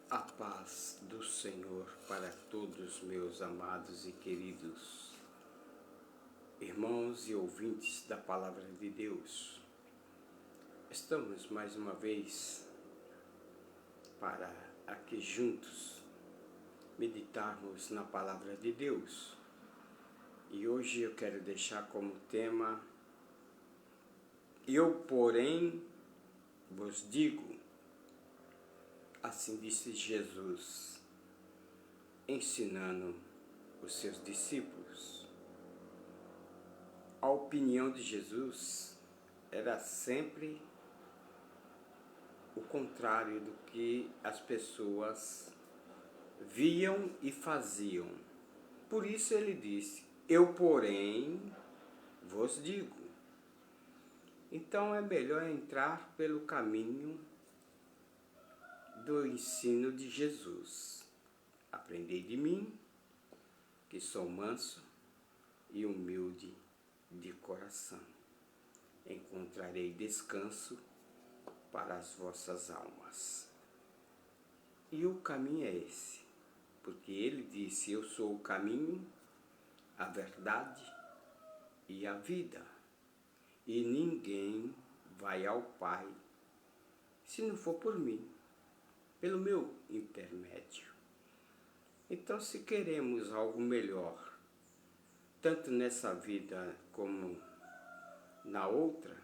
A paz do Senhor para todos meus amados e queridos irmãos e ouvintes da Palavra de Deus. Estamos mais uma vez para aqui juntos meditarmos na Palavra de Deus. E hoje eu quero deixar como tema: eu, porém, vos digo. Assim disse Jesus, ensinando os seus discípulos. A opinião de Jesus era sempre o contrário do que as pessoas viam e faziam. Por isso ele disse: eu, porém, vos digo. Então é melhor entrar pelo caminho do ensino de Jesus. Aprendei de mim, que sou manso e humilde de coração. Encontrarei descanso para as vossas almas. E o caminho é esse, porque ele disse: eu sou o caminho, a verdade e a vida. E ninguém vai ao Pai se não for por mim, pelo meu intermédio. Então, se queremos algo melhor, tanto nessa vida como na outra,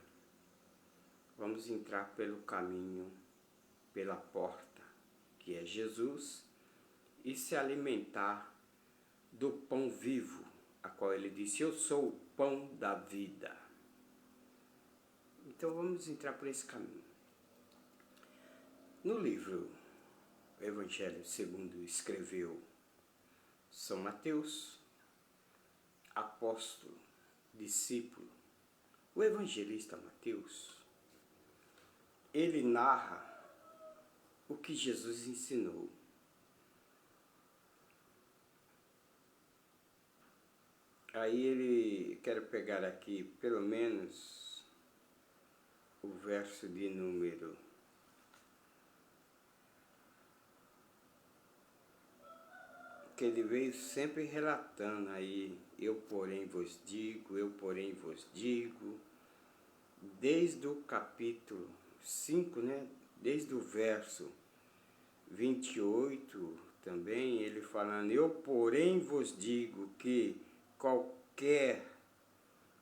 vamos entrar pelo caminho, pela porta, que é Jesus, e se alimentar do pão vivo, a qual ele disse: eu sou o pão da vida. Então vamos entrar por esse caminho. No livro Evangelho segundo escreveu São Mateus, apóstolo, discípulo, o evangelista Mateus, ele narra o que Jesus ensinou. Aí quero pegar aqui pelo menos o verso de número 1, que ele veio sempre relatando aí: eu, porém, vos digo, eu, porém, vos digo, desde o capítulo 5, né? Desde o verso 28 também, ele falando: eu, porém, vos digo que qualquer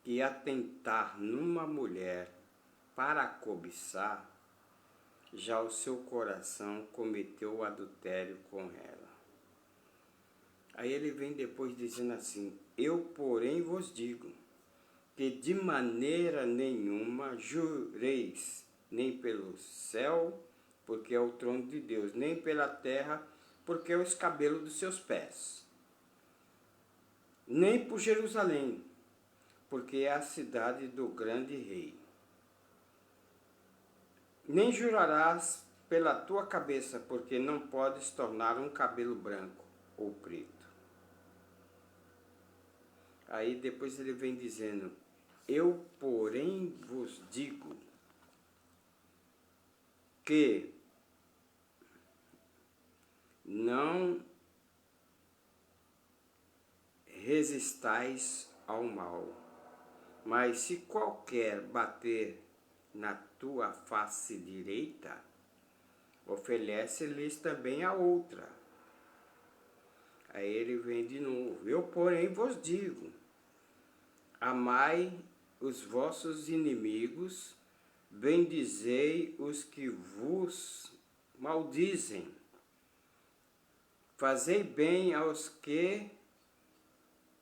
que atentar numa mulher para cobiçar, já o seu coração cometeu o adultério com ela. Aí ele vem depois dizendo assim: eu, porém, vos digo que de maneira nenhuma jureis, nem pelo céu, porque é o trono de Deus, nem pela terra, porque é o escabelo dos seus pés, nem por Jerusalém, porque é a cidade do grande rei. Nem jurarás pela tua cabeça, porque não podes tornar um cabelo branco ou preto. Aí depois ele vem dizendo: eu, porém, vos digo que não resistais ao mal, mas se qualquer bater na tua face direita, oferece-lhes também a outra. Aí ele vem de novo: eu, porém, vos digo, amai os vossos inimigos, bendizei os que vos maldizem, fazei bem aos que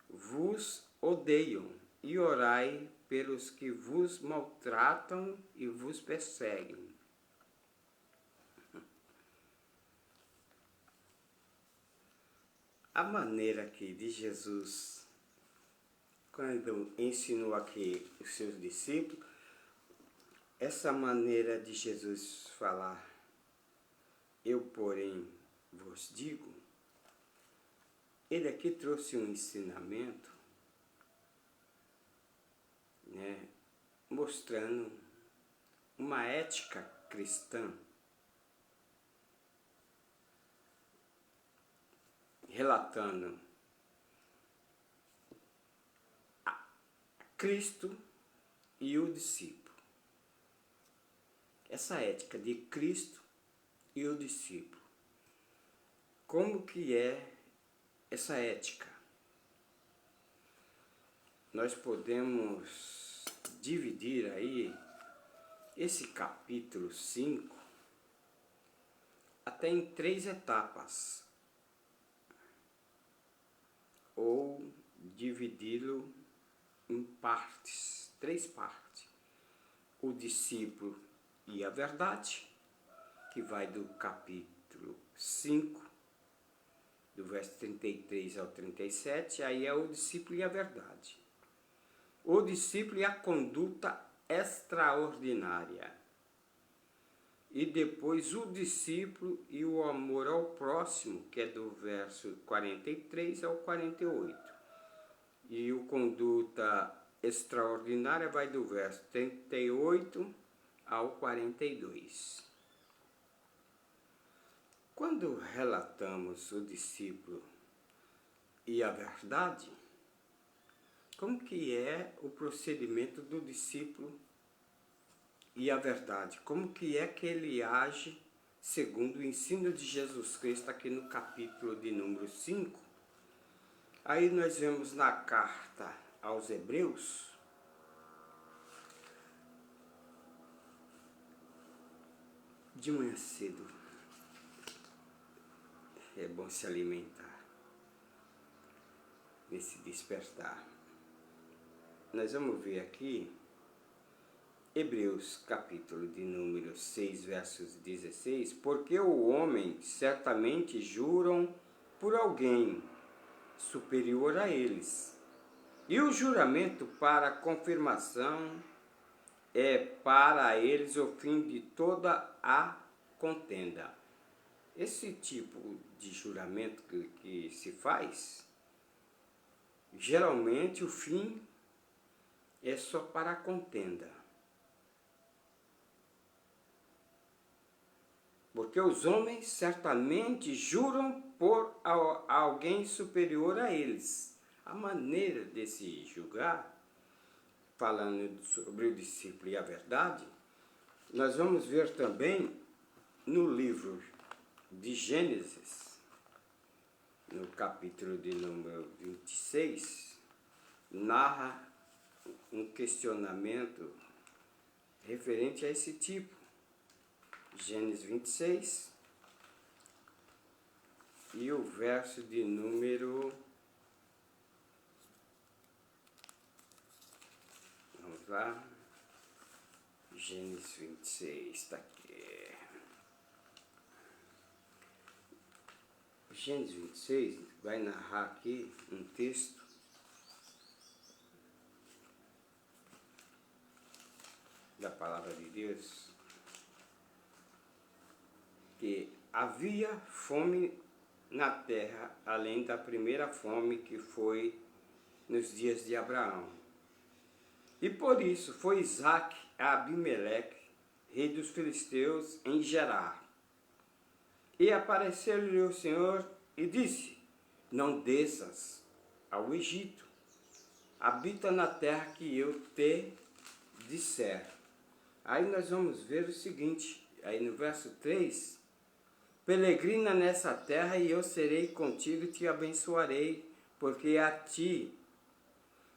vos odeiam, e orai pelos que vos maltratam e vos perseguem. A maneira aqui de Jesus, quando ensinou aqui os seus discípulos, essa maneira de Jesus falar: eu, porém, vos digo, ele aqui trouxe um ensinamento, né, mostrando uma ética cristã relatando Cristo e o discípulo. Essa ética de Cristo e o discípulo. Como que é essa ética? Nós podemos dividir aí esse capítulo 5 até em 3 etapas, ou dividi-lo em partes, 3 partes. O discípulo e a verdade, que vai do capítulo 5, do verso 33 ao 37, aí é o discípulo e a verdade. O discípulo e a conduta extraordinária. E depois o discípulo e o amor ao próximo, que é do verso 43 ao 48. E o conduta extraordinária vai do verso 38 ao 42. Quando relatamos o discípulo e a verdade, como que é o procedimento do discípulo e a verdade? Como que é que ele age segundo o ensino de Jesus Cristo aqui no capítulo de número 5? Aí nós vemos na carta aos Hebreus, de manhã cedo, é bom se alimentar nesse despertar. Nós vamos ver aqui Hebreus capítulo de número 6, versos 16, porque o homem certamente juram por alguém superior a eles, e o juramento para confirmação é para eles o fim de toda a contenda. Esse tipo de juramento que se faz, geralmente o fim é só para a contenda. Porque os homens certamente juram por alguém superior a eles. A maneira de se julgar, falando sobre o discípulo e a verdade, nós vamos ver também no livro de Gênesis, no capítulo de número 26, narra um questionamento referente a esse tipo. Gênesis 26 e o verso de número, vamos lá, Gênesis 26, está aqui. Gênesis 26 vai narrar aqui um texto da palavra de Deus, que havia fome na terra, além da primeira fome que foi nos dias de Abraão. E por isso foi Isaque a Abimeleque, rei dos filisteus, em Gerar. E apareceu-lhe o Senhor e disse: não desças ao Egito, habita na terra que eu te disser. Aí nós vamos ver o seguinte, aí no verso 3, peregrina nessa terra e eu serei contigo e te abençoarei, porque a ti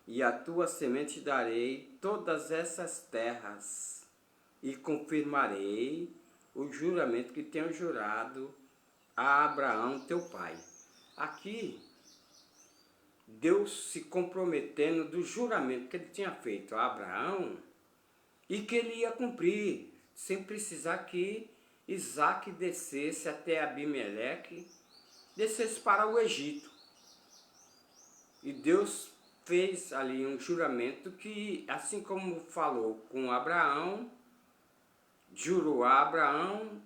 e a tua semente darei todas essas terras e confirmarei o juramento que tenho jurado a Abraão teu pai. Aqui, Deus se comprometendo do juramento que ele tinha feito a Abraão e que ele ia cumprir, sem precisar que Isaque descesse até Abimeleque, descesse para o Egito. E Deus fez ali um juramento que, assim como falou com Abraão, jurou a Abraão,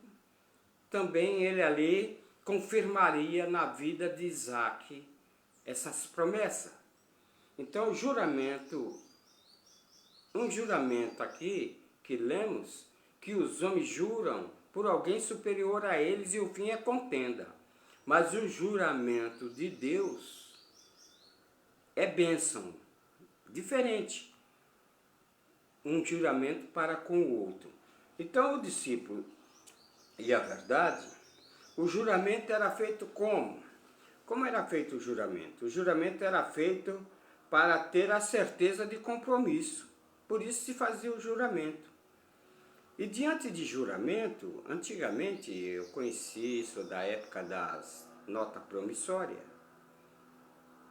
também ele ali confirmaria na vida de Isaque essas promessas. Então, um juramento aqui que lemos, que os homens juram por alguém superior a eles e o fim é contenda. Mas o juramento de Deus é bênção, diferente um juramento para com o outro. Então o discípulo e a verdade, o juramento era feito como? Como era feito o juramento? O juramento era feito para ter a certeza de compromisso. Por isso se fazia o juramento. E diante de juramento, antigamente eu conheci isso da época das notas promissórias.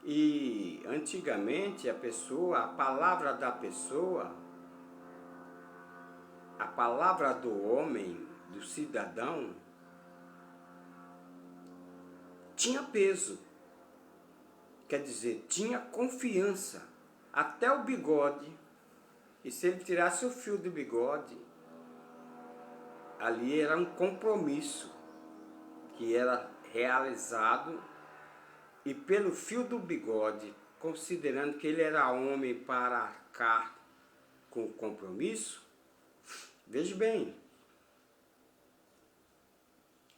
E antigamente a palavra da pessoa, a palavra do homem, do cidadão, tinha peso. Quer dizer, tinha confiança. Até o bigode. E se ele tirasse o fio do bigode, ali era um compromisso que era realizado, e pelo fio do bigode, considerando que ele era homem para arcar com o compromisso, veja bem,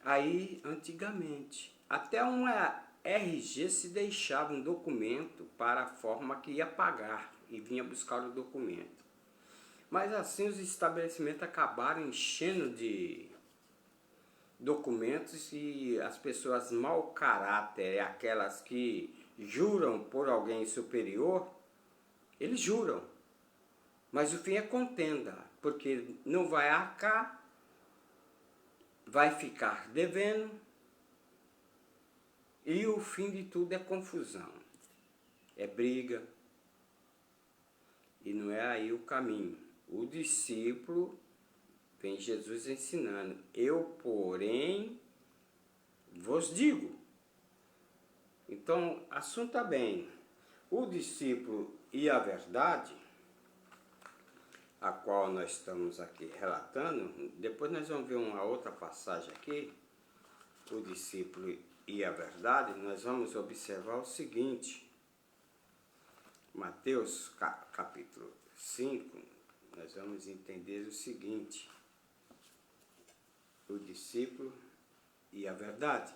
aí antigamente, até uma RG se deixava um documento para a forma que ia pagar e vinha buscar o documento. Mas assim os estabelecimentos acabaram enchendo de documentos e as pessoas mau caráter, aquelas que juram por alguém superior, eles juram. Mas o fim é contenda, porque não vai arcar, vai ficar devendo, e o fim de tudo é confusão, é briga, e não é aí o caminho. O discípulo, vem Jesus ensinando, eu, porém, vos digo. Então, assunto tá bem, o discípulo e a verdade, a qual nós estamos aqui relatando, depois nós vamos ver uma outra passagem aqui, o discípulo e a verdade, nós vamos observar o seguinte, Mateus capítulo 5, nós vamos entender o seguinte, o discípulo e a verdade,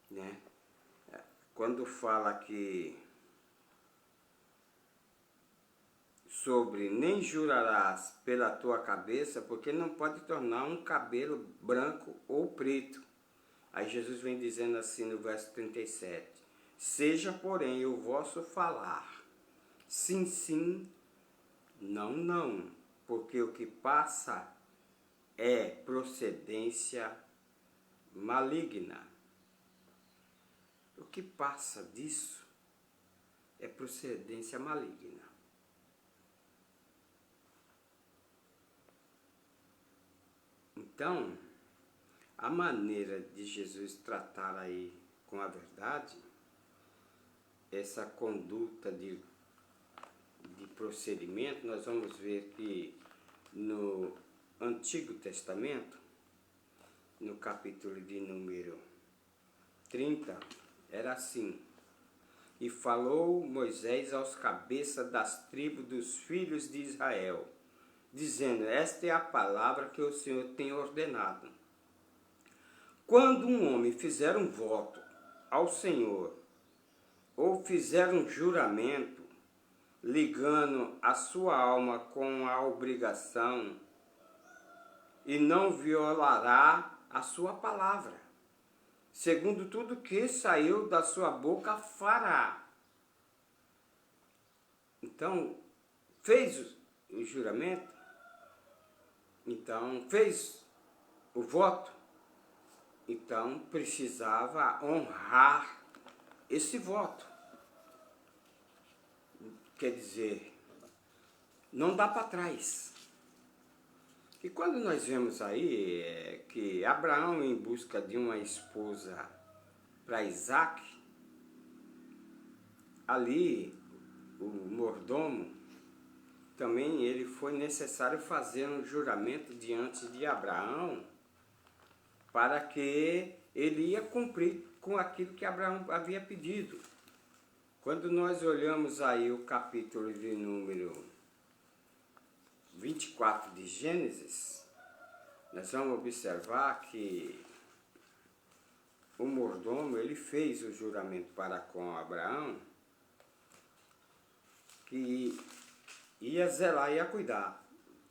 né? Quando fala aqui sobre nem jurarás pela tua cabeça, porque não pode tornar um cabelo branco ou preto. Aí Jesus vem dizendo assim no verso 37, seja, porém, o vosso falar, sim, sim, não, não, porque o que passa é procedência maligna. O que passa disso é procedência maligna. Então, a maneira de Jesus tratar aí com a verdade, essa conduta de procedimento, nós vamos ver que no Antigo Testamento, no capítulo de número 30, era assim, e falou Moisés aos cabeças das tribos dos filhos de Israel, dizendo, esta é a palavra que o Senhor tem ordenado. Quando um homem fizer um voto ao Senhor, ou fizer um juramento, ligando a sua alma com a obrigação, e não violará a sua palavra, segundo tudo que saiu da sua boca fará. Então, fez o juramento, então fez o voto, então precisava honrar esse voto. Quer dizer, não dá para trás. E quando nós vemos aí que Abraão, em busca de uma esposa para Isaac, ali o mordomo, também ele foi necessário fazer um juramento diante de Abraão, para que ele ia cumprir com aquilo que Abraão havia pedido. Quando nós olhamos aí o capítulo de número 24 de Gênesis, nós vamos observar que o mordomo, ele fez o juramento para com Abraão, que ia zelar, ia cuidar.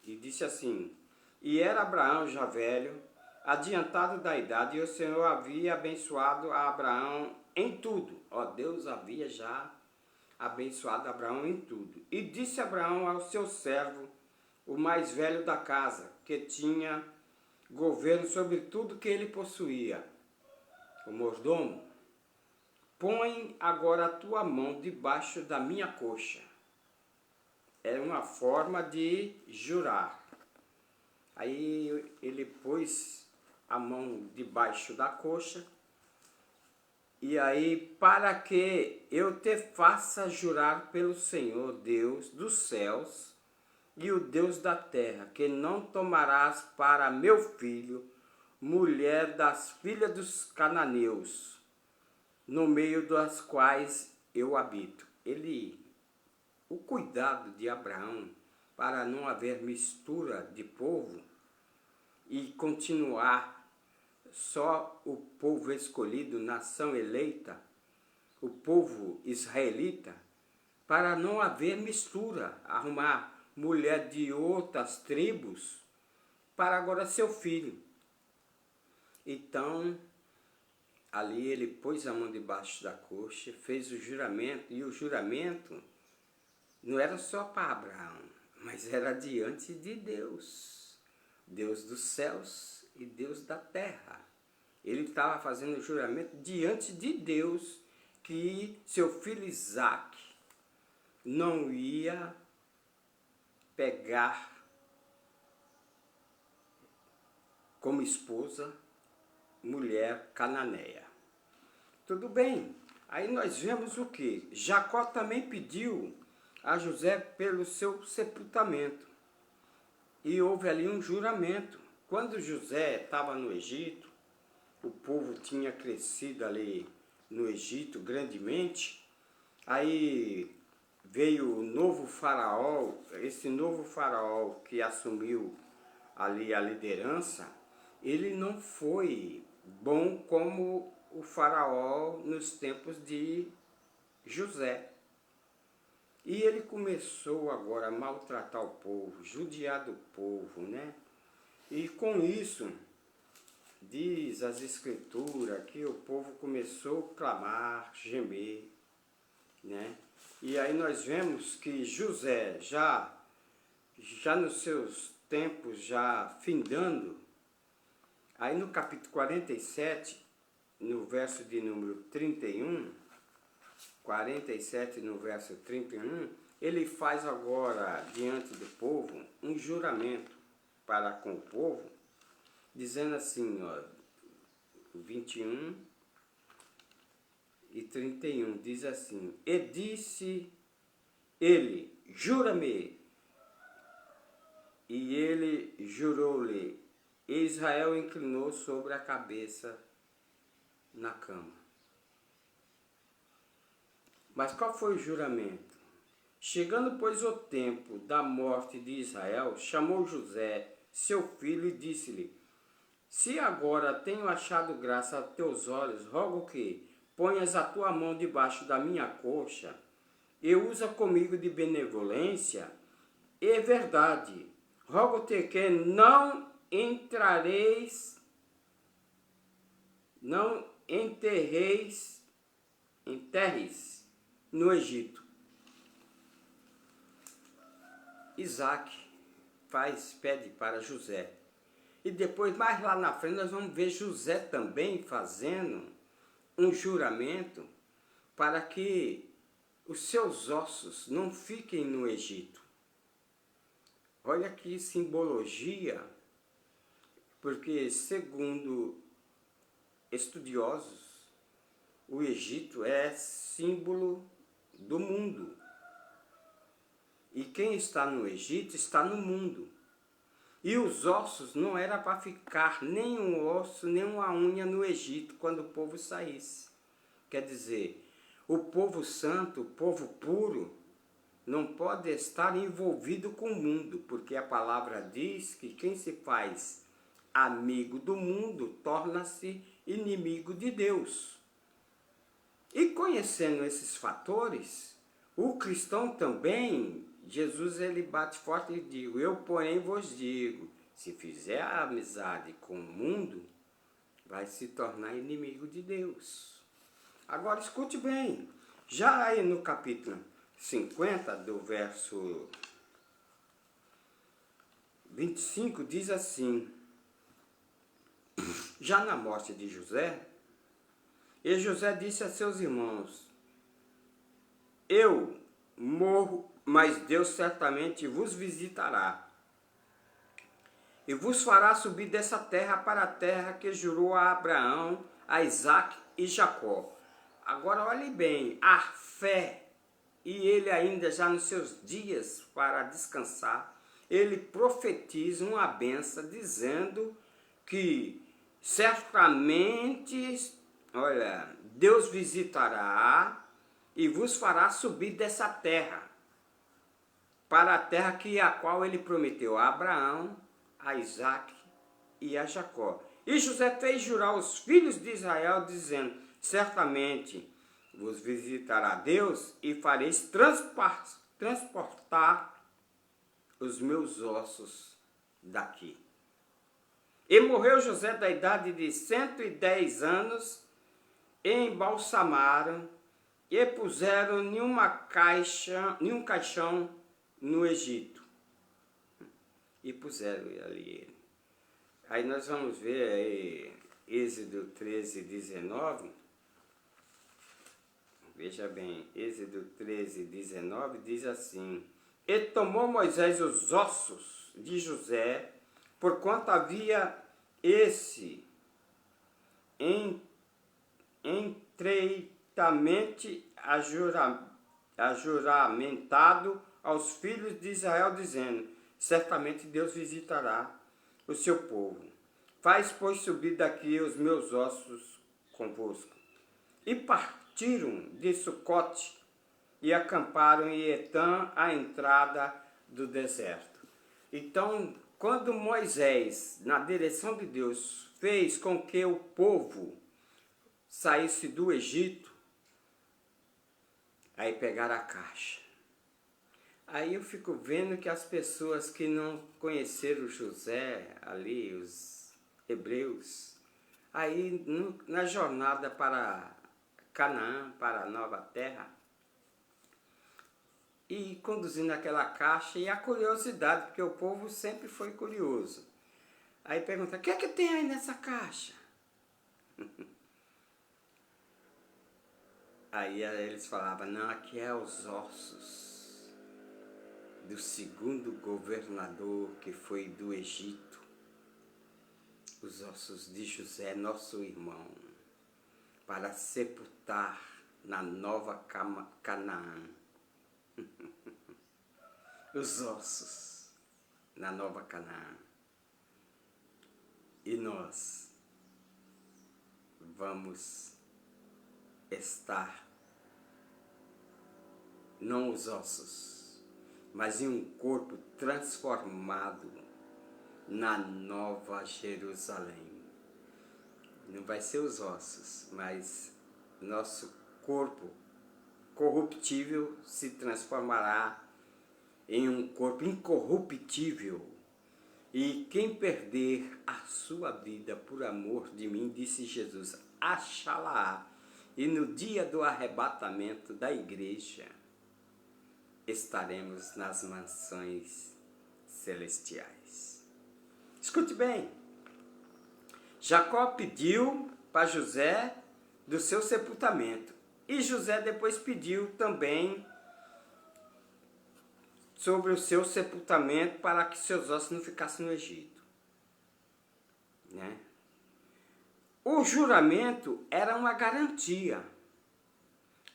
E disse assim: e era Abraão já velho, adiantado da idade, e o Senhor havia abençoado a Abraão em tudo. Ó, Deus havia já abençoado Abraão em tudo. E disse Abraão ao seu servo, o mais velho da casa, que tinha governo sobre tudo que ele possuía, o mordomo: põe agora a tua mão debaixo da minha coxa. Era uma forma de jurar. Aí ele pôs a mão debaixo da coxa, e aí, para que eu te faça jurar pelo Senhor Deus dos céus e o Deus da terra, que não tomarás para meu filho mulher das filhas dos cananeus, no meio das quais eu habito. O cuidado de Abraão para não haver mistura de povo e continuar só o povo escolhido, nação eleita, o povo israelita, para não haver mistura, arrumar mulher de outras tribos para agora seu filho. Então, ali ele pôs a mão debaixo da coxa, fez o juramento, e o juramento não era só para Abraão, mas era diante de Deus, Deus dos céus e Deus da terra. Ele estava fazendo o juramento diante de Deus que seu filho Isaque não ia pegar como esposa mulher cananeia. Tudo bem, aí nós vemos o que? Jacó também pediu a José pelo seu sepultamento. E houve ali um juramento. Quando José estava no Egito, o povo tinha crescido ali no Egito grandemente, aí veio o novo faraó, esse novo faraó que assumiu ali a liderança, ele não foi bom como o faraó nos tempos de José. E ele começou agora a maltratar o povo, judiar do povo, né? E com isso, diz as escrituras que o povo começou a clamar, gemer, né? E aí nós vemos que José, já nos seus tempos, já findando, aí no capítulo 47, no verso de número 31, 47 no verso 31, ele faz agora diante do povo um juramento para com o povo, dizendo assim, ó, 21 e 31, diz assim: e disse ele, jura-me, e ele jurou-lhe, e Israel inclinou sobre a cabeça na cama. Mas qual foi o juramento? Chegando, pois, o tempo da morte de Israel, chamou José, seu filho, e disse-lhe: se agora tenho achado graça a teus olhos, rogo que ponhas a tua mão debaixo da minha coxa, e usa comigo de benevolência e verdade. Rogo-te que não enterres no Egito. Isaac pede para José. E depois, mais lá na frente, nós vamos ver José também fazendo um juramento para que os seus ossos não fiquem no Egito. Olha que simbologia, porque segundo estudiosos, o Egito é símbolo do mundo. E quem está no Egito está no mundo. E os ossos não era para ficar nem um osso, nem uma unha no Egito quando o povo saísse. Quer dizer, o povo santo, o povo puro, não pode estar envolvido com o mundo, porque a palavra diz que quem se faz amigo do mundo, torna-se inimigo de Deus. E conhecendo esses fatores, o cristão também, Jesus ele bate forte e diz: eu porém vos digo, se fizer a amizade com o mundo, vai se tornar inimigo de Deus. Agora escute bem, já aí no capítulo 50, do verso 25, diz assim: já na morte de José, e José disse a seus irmãos: eu morro, mas Deus certamente vos visitará, e vos fará subir dessa terra para a terra que jurou a Abraão, a Isaque e Jacó. Agora olhe bem, a fé, e ele ainda já nos seus dias para descansar, ele profetiza uma benção dizendo que certamente, olha, Deus visitará e vos fará subir dessa terra, para a terra que a qual ele prometeu a Abraão, a Isaque e a Jacó. E José fez jurar os filhos de Israel, dizendo: certamente vos visitará Deus e fareis transportar os meus ossos daqui. E morreu José da idade de 110 anos, e embalsamaram, e puseram em um caixão no Egito. E puseram ali ele. Aí nós vamos ver aí, Êxodo 13, 19. Veja bem, Êxodo 13, 19 diz assim: e tomou Moisés os ossos de José, porquanto havia esse estreitamente ajuramentado aos filhos de Israel, dizendo: certamente Deus visitará o seu povo. Faz, pois, subir daqui os meus ossos convosco. E partiram de Sucote e acamparam em Etã, à entrada do deserto. Então, quando Moisés, na direção de Deus, fez com que o povo saísse do Egito, aí pegaram a caixa. Aí eu fico vendo que as pessoas que não conheceram José ali, os hebreus, aí na jornada para Canaã, para a nova terra, e conduzindo aquela caixa, e a curiosidade, porque o povo sempre foi curioso. Aí pergunta: o que é que tem aí nessa caixa? Aí eles falavam: não, aqui é os ossos do segundo governador que foi do Egito, os ossos de José, nosso irmão, para sepultar na nova Canaã. Os ossos na nova Canaã. E nós vamos estar, não os ossos, mas em um corpo transformado na nova Jerusalém. Não vai ser os ossos, mas nosso corpo corruptível se transformará em um corpo incorruptível. E quem perder a sua vida por amor de mim, disse Jesus, achá-la-á. E no dia do arrebatamento da igreja, estaremos nas mansões celestiais. Escute bem, Jacó pediu para José do seu sepultamento, e José depois pediu também sobre o seu sepultamento para que seus ossos não ficassem no Egito, né? O juramento era uma garantia.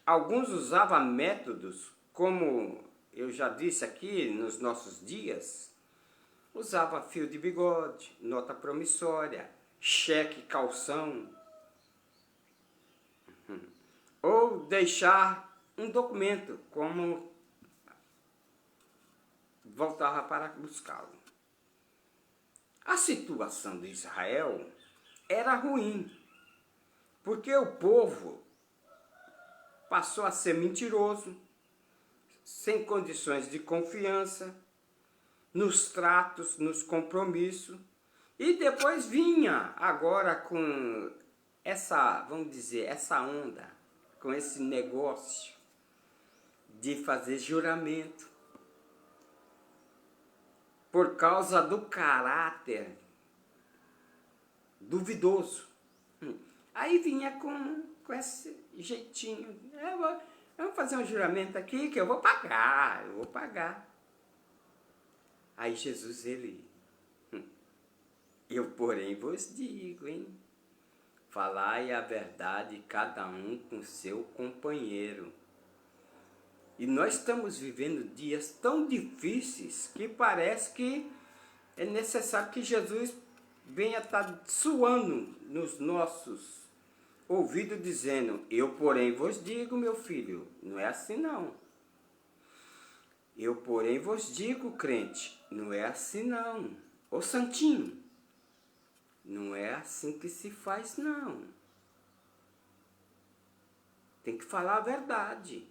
Alguns usavam métodos, como eu já disse aqui nos nossos dias, usava fio de bigode, nota promissória, cheque calção, ou deixar um documento, como voltava para buscá-lo. A situação de Israel era ruim, porque o povo passou a ser mentiroso, sem condições de confiança, nos tratos, nos compromissos, e depois vinha agora com essa, vamos dizer, essa onda, com esse negócio de fazer juramento, por causa do caráter duvidoso. Aí vinha com esse jeitinho, vamos fazer um juramento aqui que eu vou pagar. Aí Jesus, eu porém vos digo, hein? Falai a verdade cada um com seu companheiro. E nós estamos vivendo dias tão difíceis que parece que é necessário que Jesus venha estar suando nos nossos ouvidos, dizendo: eu porém vos digo, meu filho, não é assim não. Eu porém vos digo, crente, não é assim não. Ô santinho, não é assim que se faz não. Tem que falar a verdade.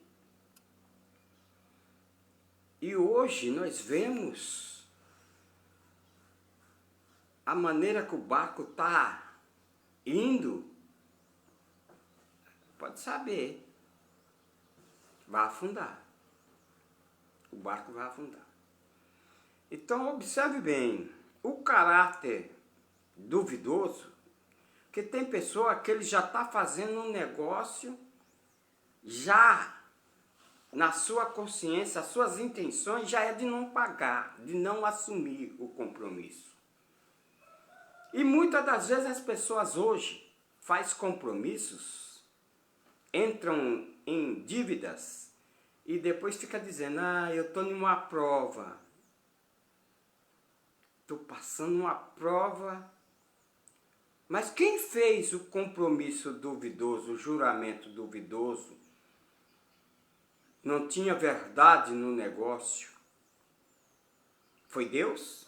E hoje nós vemos a maneira que o barco está indo. Pode saber, vai afundar. O barco vai afundar. Então observe bem, o caráter duvidoso, que tem pessoa que ele já está fazendo um negócio, já na sua consciência, as suas intenções já é de não pagar, de não assumir o compromisso. E muitas das vezes as pessoas hoje fazem compromissos, entram em dívidas e depois fica dizendo: eu estou numa prova, estou passando uma prova. Mas quem fez o compromisso duvidoso, o juramento duvidoso, não tinha verdade no negócio? Foi Deus?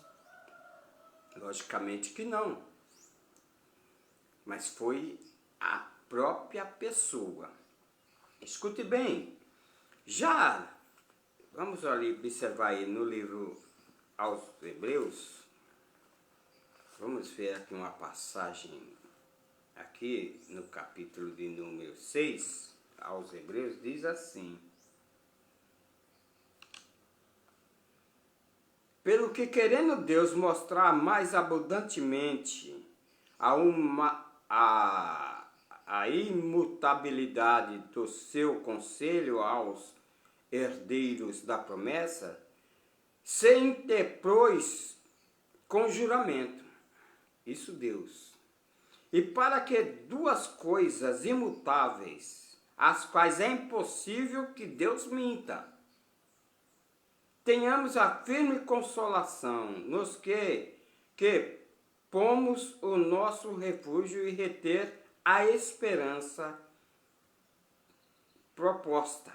Logicamente que não. Mas foi a própria pessoa. Escute bem, já vamos ali observar aí no livro aos Hebreus, vamos ver aqui uma passagem, aqui no capítulo de número 6, aos Hebreus, diz assim: pelo que, querendo Deus mostrar mais abundantemente a imutabilidade do seu conselho aos herdeiros da promessa, se interpôs com juramento. Isso Deus. E para que duas coisas imutáveis, as quais é impossível que Deus minta, tenhamos a firme consolação nos que pomos o nosso refúgio e reter a esperança proposta,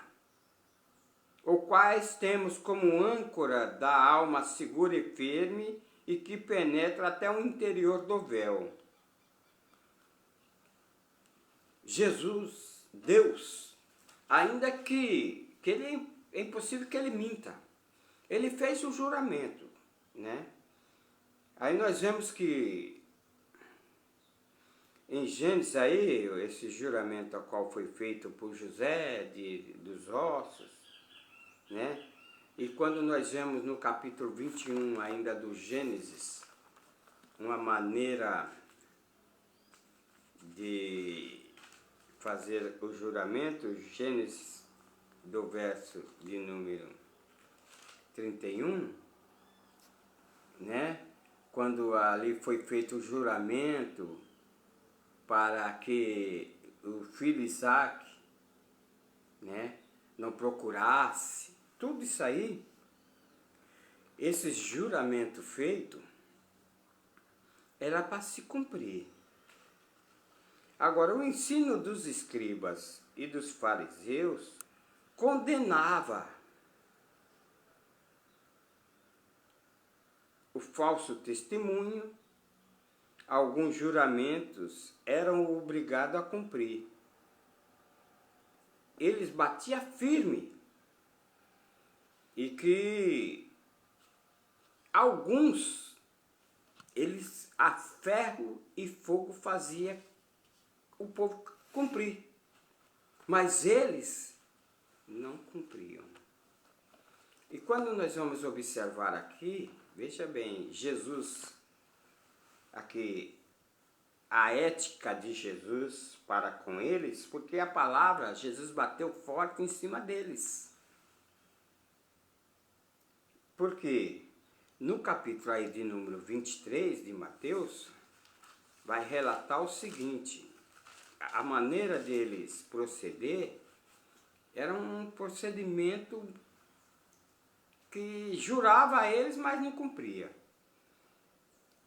o quais temos como âncora da alma segura e firme e que penetra até o interior do véu. Jesus, Deus, ainda que é impossível que ele minta, ele fez o juramento, né? Aí nós vemos que em Gênesis aí, esse juramento ao qual foi feito por José, dos ossos, né? E quando nós vemos no capítulo 21 ainda do Gênesis, uma maneira de fazer o juramento, Gênesis do verso de número 31, né? Quando ali foi feito o juramento para que o filho Isaac, né, não procurasse, tudo isso aí, esse juramento feito, era para se cumprir. Agora, o ensino dos escribas e dos fariseus condenava o falso testemunho alguns juramentos eram obrigados a cumprir. Eles batiam firme. E que alguns, eles a ferro e fogo fazia o povo cumprir. Mas eles não cumpriam. E quando nós vamos observar aqui, veja bem, Jesus, aqui, a ética de Jesus para com eles, porque a palavra, Jesus bateu forte em cima deles. Porque no capítulo aí de número 23 de Mateus, vai relatar o seguinte: a maneira deles proceder era um procedimento que jurava a eles, mas não cumpria.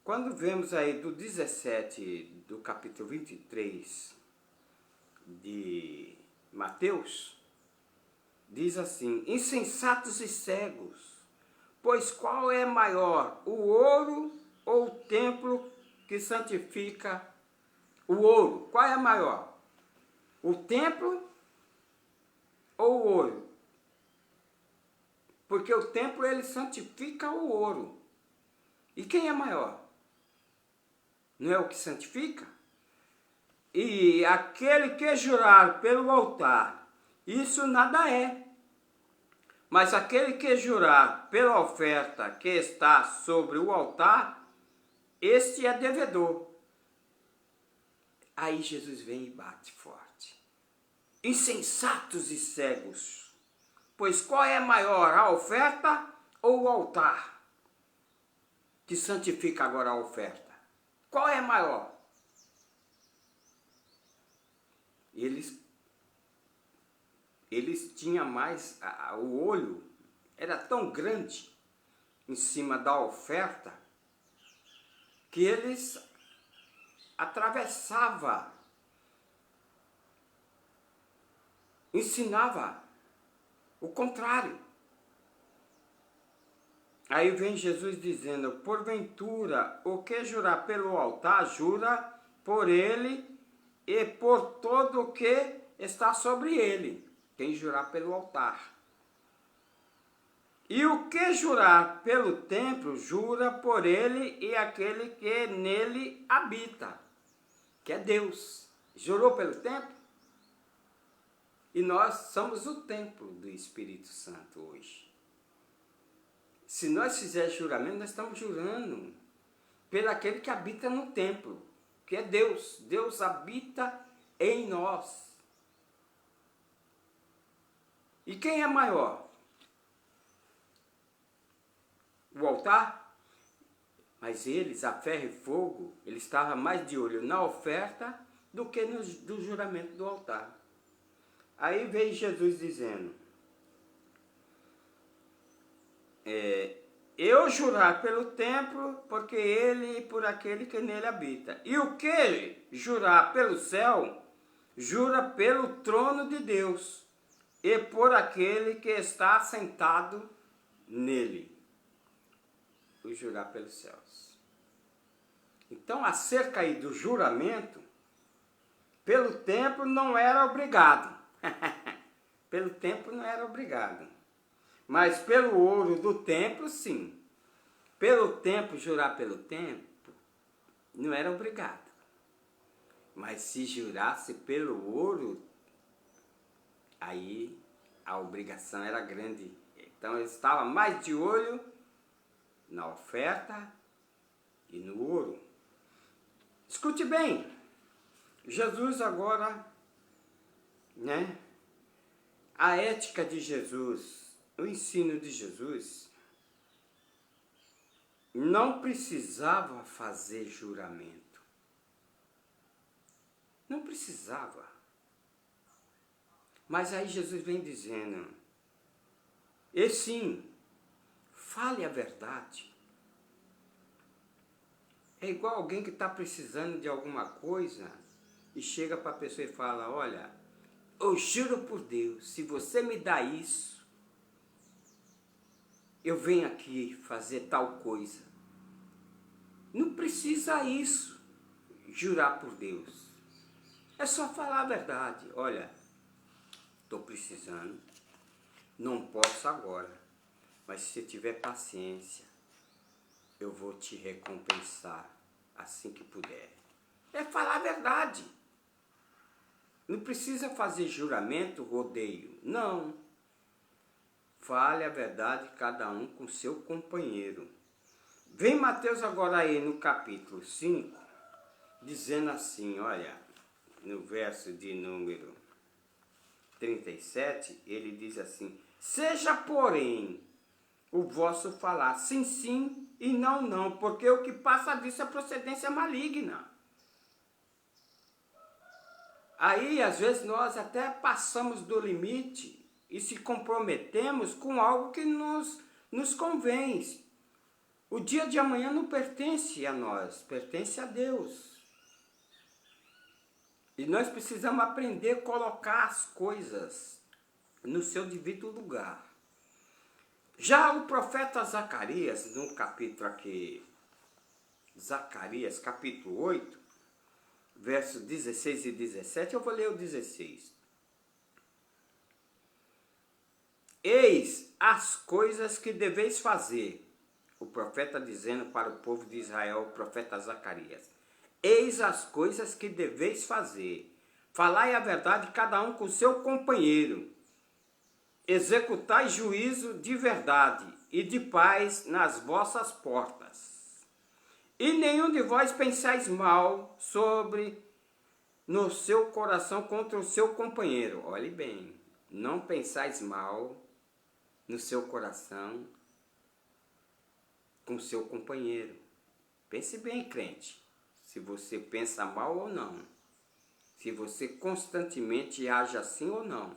Quando vemos aí do 17 do capítulo 23 de Mateus, diz assim: insensatos e cegos, pois qual é maior, o ouro ou o templo que santifica o ouro? Qual é maior? O templo ou o ouro? Porque o templo ele santifica o ouro. E quem é maior? Não é o que santifica? E aquele que jurar pelo altar, isso nada é. Mas aquele que jurar pela oferta que está sobre o altar, este é devedor. Aí Jesus vem e bate forte. Insensatos e cegos, pois qual é maior, a oferta ou o altar que santifica agora a oferta? Qual é maior? Eles tinham mais, o olho era tão grande em cima da oferta que eles atravessavam, ensinava o contrário. Aí vem Jesus dizendo: porventura, o que jurar pelo altar, jura por ele e por todo o que está sobre ele. Quem jurar pelo altar. E o que jurar pelo templo, jura por ele e aquele que nele habita, que é Deus. Jurou pelo templo? E nós somos o templo do Espírito Santo hoje. Se nós fizermos juramento, nós estamos jurando pelo aquele que habita no templo, que é Deus. Deus habita em nós. E quem é maior? O altar? Mas eles, a ferro e fogo, eles estavam mais de olho na oferta do que no juramento do altar. Aí veio Jesus dizendo: eu jurar pelo templo, porque ele e por aquele que nele habita. E o que jurar pelo céu, jura pelo trono de Deus e por aquele que está sentado nele. O jurar pelos céus. Então, acerca aí do juramento, pelo templo não era obrigado. Pelo templo não era obrigado. Mas pelo ouro do templo, sim. Pelo templo, jurar pelo templo, não era obrigado. Mas se jurasse pelo ouro, aí a obrigação era grande. Então ele estava mais de olho na oferta e no ouro. Escute bem, Jesus agora, né? A ética de Jesus, o ensino de Jesus, não precisava fazer juramento. Não precisava. Mas aí Jesus vem dizendo: e sim, fale a verdade. É igual alguém que está precisando de alguma coisa e chega para a pessoa e fala: olha, eu juro por Deus, se você me dá isso, eu venho aqui fazer tal coisa. Não precisa isso. jurar por Deus. É só falar a verdade. Olha, estou precisando, não posso agora, mas se tiver paciência, eu vou te recompensar assim que puder. É falar a verdade. Não precisa fazer juramento, rodeio. Não. Fale a verdade, cada um com seu companheiro. Vem Mateus agora aí no capítulo 5, dizendo assim, olha, no verso de número 37, ele diz assim: seja, porém, o vosso falar sim, sim e não, não, porque o que passa disso é procedência maligna. Aí, às vezes, nós até passamos do limite e se comprometemos com algo que nos convém. O dia de amanhã não pertence a nós, pertence a Deus. E nós precisamos aprender a colocar as coisas no seu devido lugar. Já o profeta Zacarias, no capítulo aqui, Zacarias, capítulo 8, versos 16 e 17, eu vou ler o 16. Eis as coisas que deveis fazer. O profeta dizendo para o povo de Israel, o profeta Zacarias. Eis as coisas que deveis fazer. Falai a verdade, cada um com seu companheiro. Executai juízo de verdade e de paz nas vossas portas. E nenhum de vós pensais mal no seu coração contra o seu companheiro. Olhe bem, não pensais mal no seu coração com o seu companheiro. Pense bem, crente, se você pensa mal ou não. Se você constantemente age assim ou não.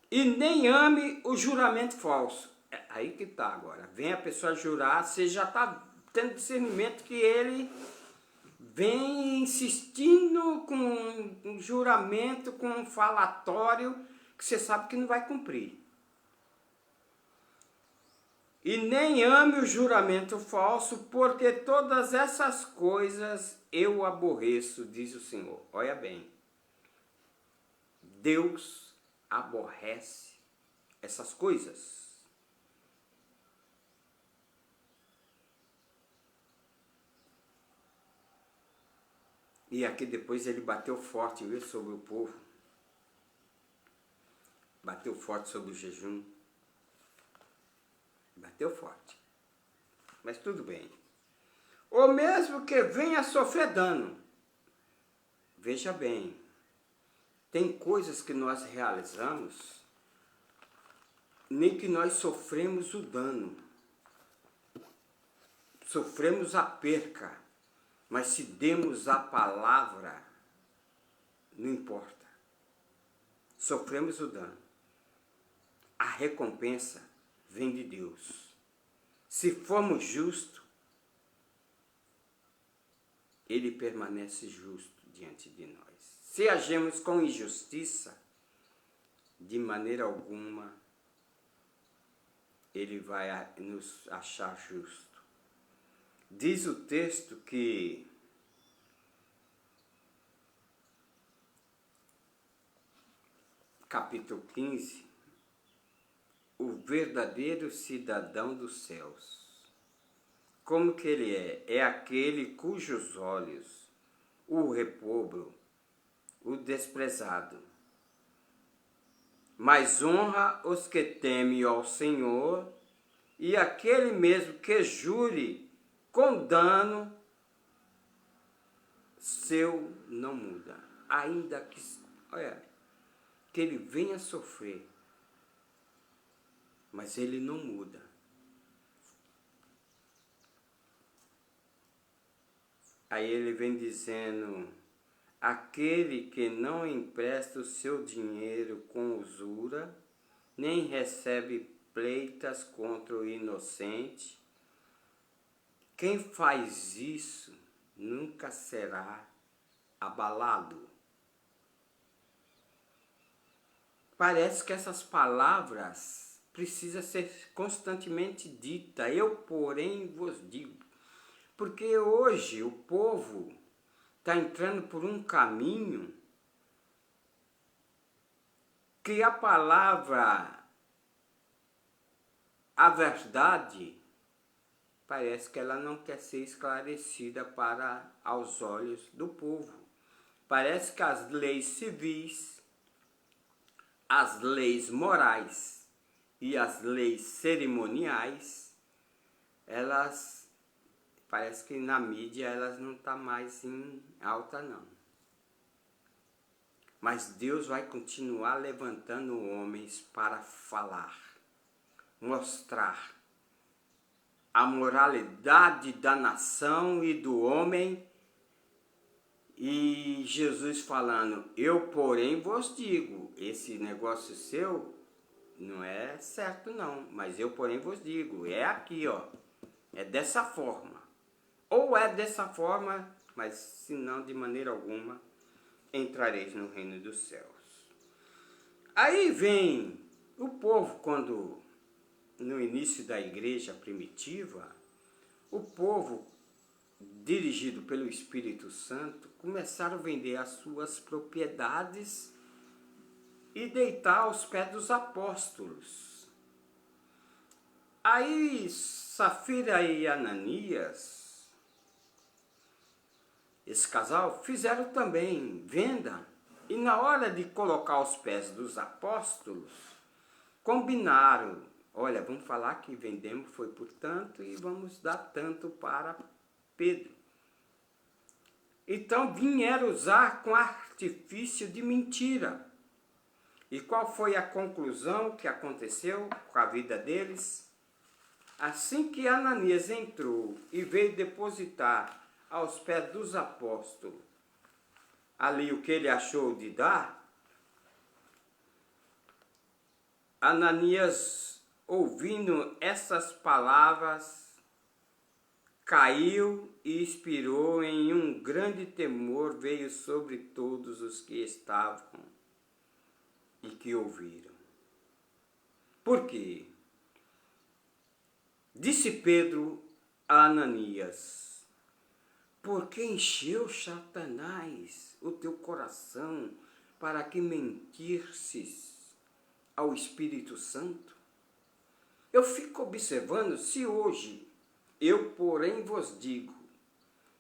E nem ame o juramento falso. É aí que está agora. Vem a pessoa jurar, você já está tendo discernimento que ele vem insistindo com um juramento, com um falatório, que você sabe que não vai cumprir. E nem ame o juramento falso, porque todas essas coisas eu aborreço, diz o Senhor. Olha bem, Deus aborrece essas coisas. E aqui depois ele bateu forte, viu, sobre o povo. Bateu forte sobre o jejum. Bateu forte. Mas tudo bem. Ou mesmo que venha sofrer dano. Veja bem, tem coisas que nós realizamos, nem que nós sofremos o dano. Sofremos a perca. Mas se demos a palavra, não importa. Sofremos o dano. A recompensa vem de Deus. Se formos justos, Ele permanece justo diante de nós. Se agimos com injustiça, de maneira alguma, Ele vai nos achar justo. Diz o texto que capítulo 15, o verdadeiro cidadão dos céus. Como que ele é? É aquele cujos olhos o repobro, o desprezado, mas honra os que temem ao Senhor, e aquele mesmo que jure com dano seu não muda, ainda que, olha, que ele venha sofrer, mas ele não muda. Aí ele vem dizendo, aquele que não empresta o seu dinheiro com usura, nem recebe pleitas contra o inocente, quem faz isso nunca será abalado. Parece que essas palavras precisam ser constantemente ditas. Eu, porém, vos digo. Porque hoje o povo está entrando por um caminho que a palavra, a verdade, parece que ela não quer ser esclarecida para aos olhos do povo. Parece que as leis civis, as leis morais e as leis cerimoniais, elas parece que na mídia elas não estão mais em alta não. Mas Deus vai continuar levantando homens para falar, mostrar a moralidade da nação e do homem. E Jesus falando, eu porém vos digo, esse negócio seu não é certo não, mas eu porém vos digo, é aqui ó, é dessa forma. Ou é dessa forma, mas se não de maneira alguma, entrareis no reino dos céus. Aí vem o povo, quando no início da igreja primitiva, o povo, dirigido pelo Espírito Santo, começaram a vender as suas propriedades e deitar aos pés dos apóstolos. Aí Safira e Ananias, esse casal, fizeram também venda. E na hora de colocar aos pés dos apóstolos, combinaram, olha, vamos falar que vendemos foi por tanto e vamos dar tanto para Pedro. Então vieram usar com artifício de mentira. E qual foi a conclusão que aconteceu com a vida deles? Assim que Ananias entrou e veio depositar aos pés dos apóstolos ali o que ele achou de dar, Ananias, ouvindo essas palavras, caiu e expirou em um grande temor, veio sobre todos os que estavam e que ouviram. Por quê? Disse Pedro a Ananias, porque encheu Satanás o teu coração para que mentisses ao Espírito Santo? Eu fico observando, se hoje, eu porém vos digo,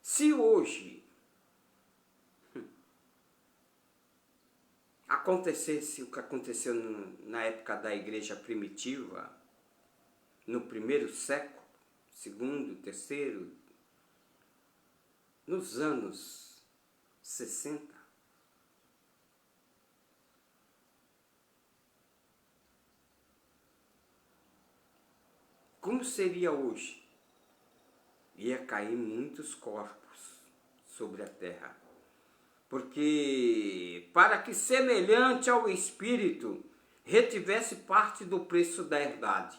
se hoje acontecesse o que aconteceu na época da igreja primitiva, no primeiro século, segundo, terceiro, nos anos 60, como seria hoje? Ia cair muitos corpos sobre a terra. Porque para que semelhante ao Espírito retivesse parte do preço da herdade.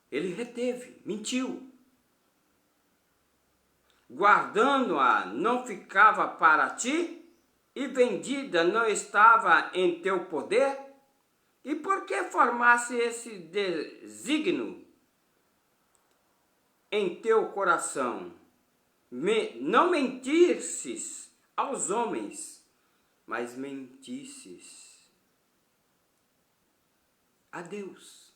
Ele reteve, mentiu. Guardando-a não ficava para ti, e vendida não estava em teu poder? E por que formasse esse desígnio em teu coração? Não mentisses aos homens, mas mentisses a Deus.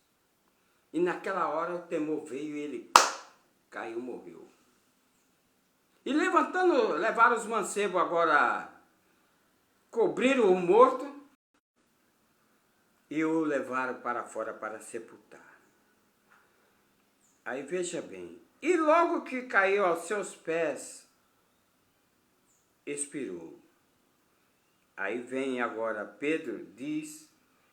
E naquela hora o temor veio e ele caiu, morreu. E levantando, levaram os mancebos agora, cobriram o morto e o levaram para fora para sepultar. Aí veja bem, e logo que caiu aos seus pés, expirou. Aí vem agora Pedro, diz,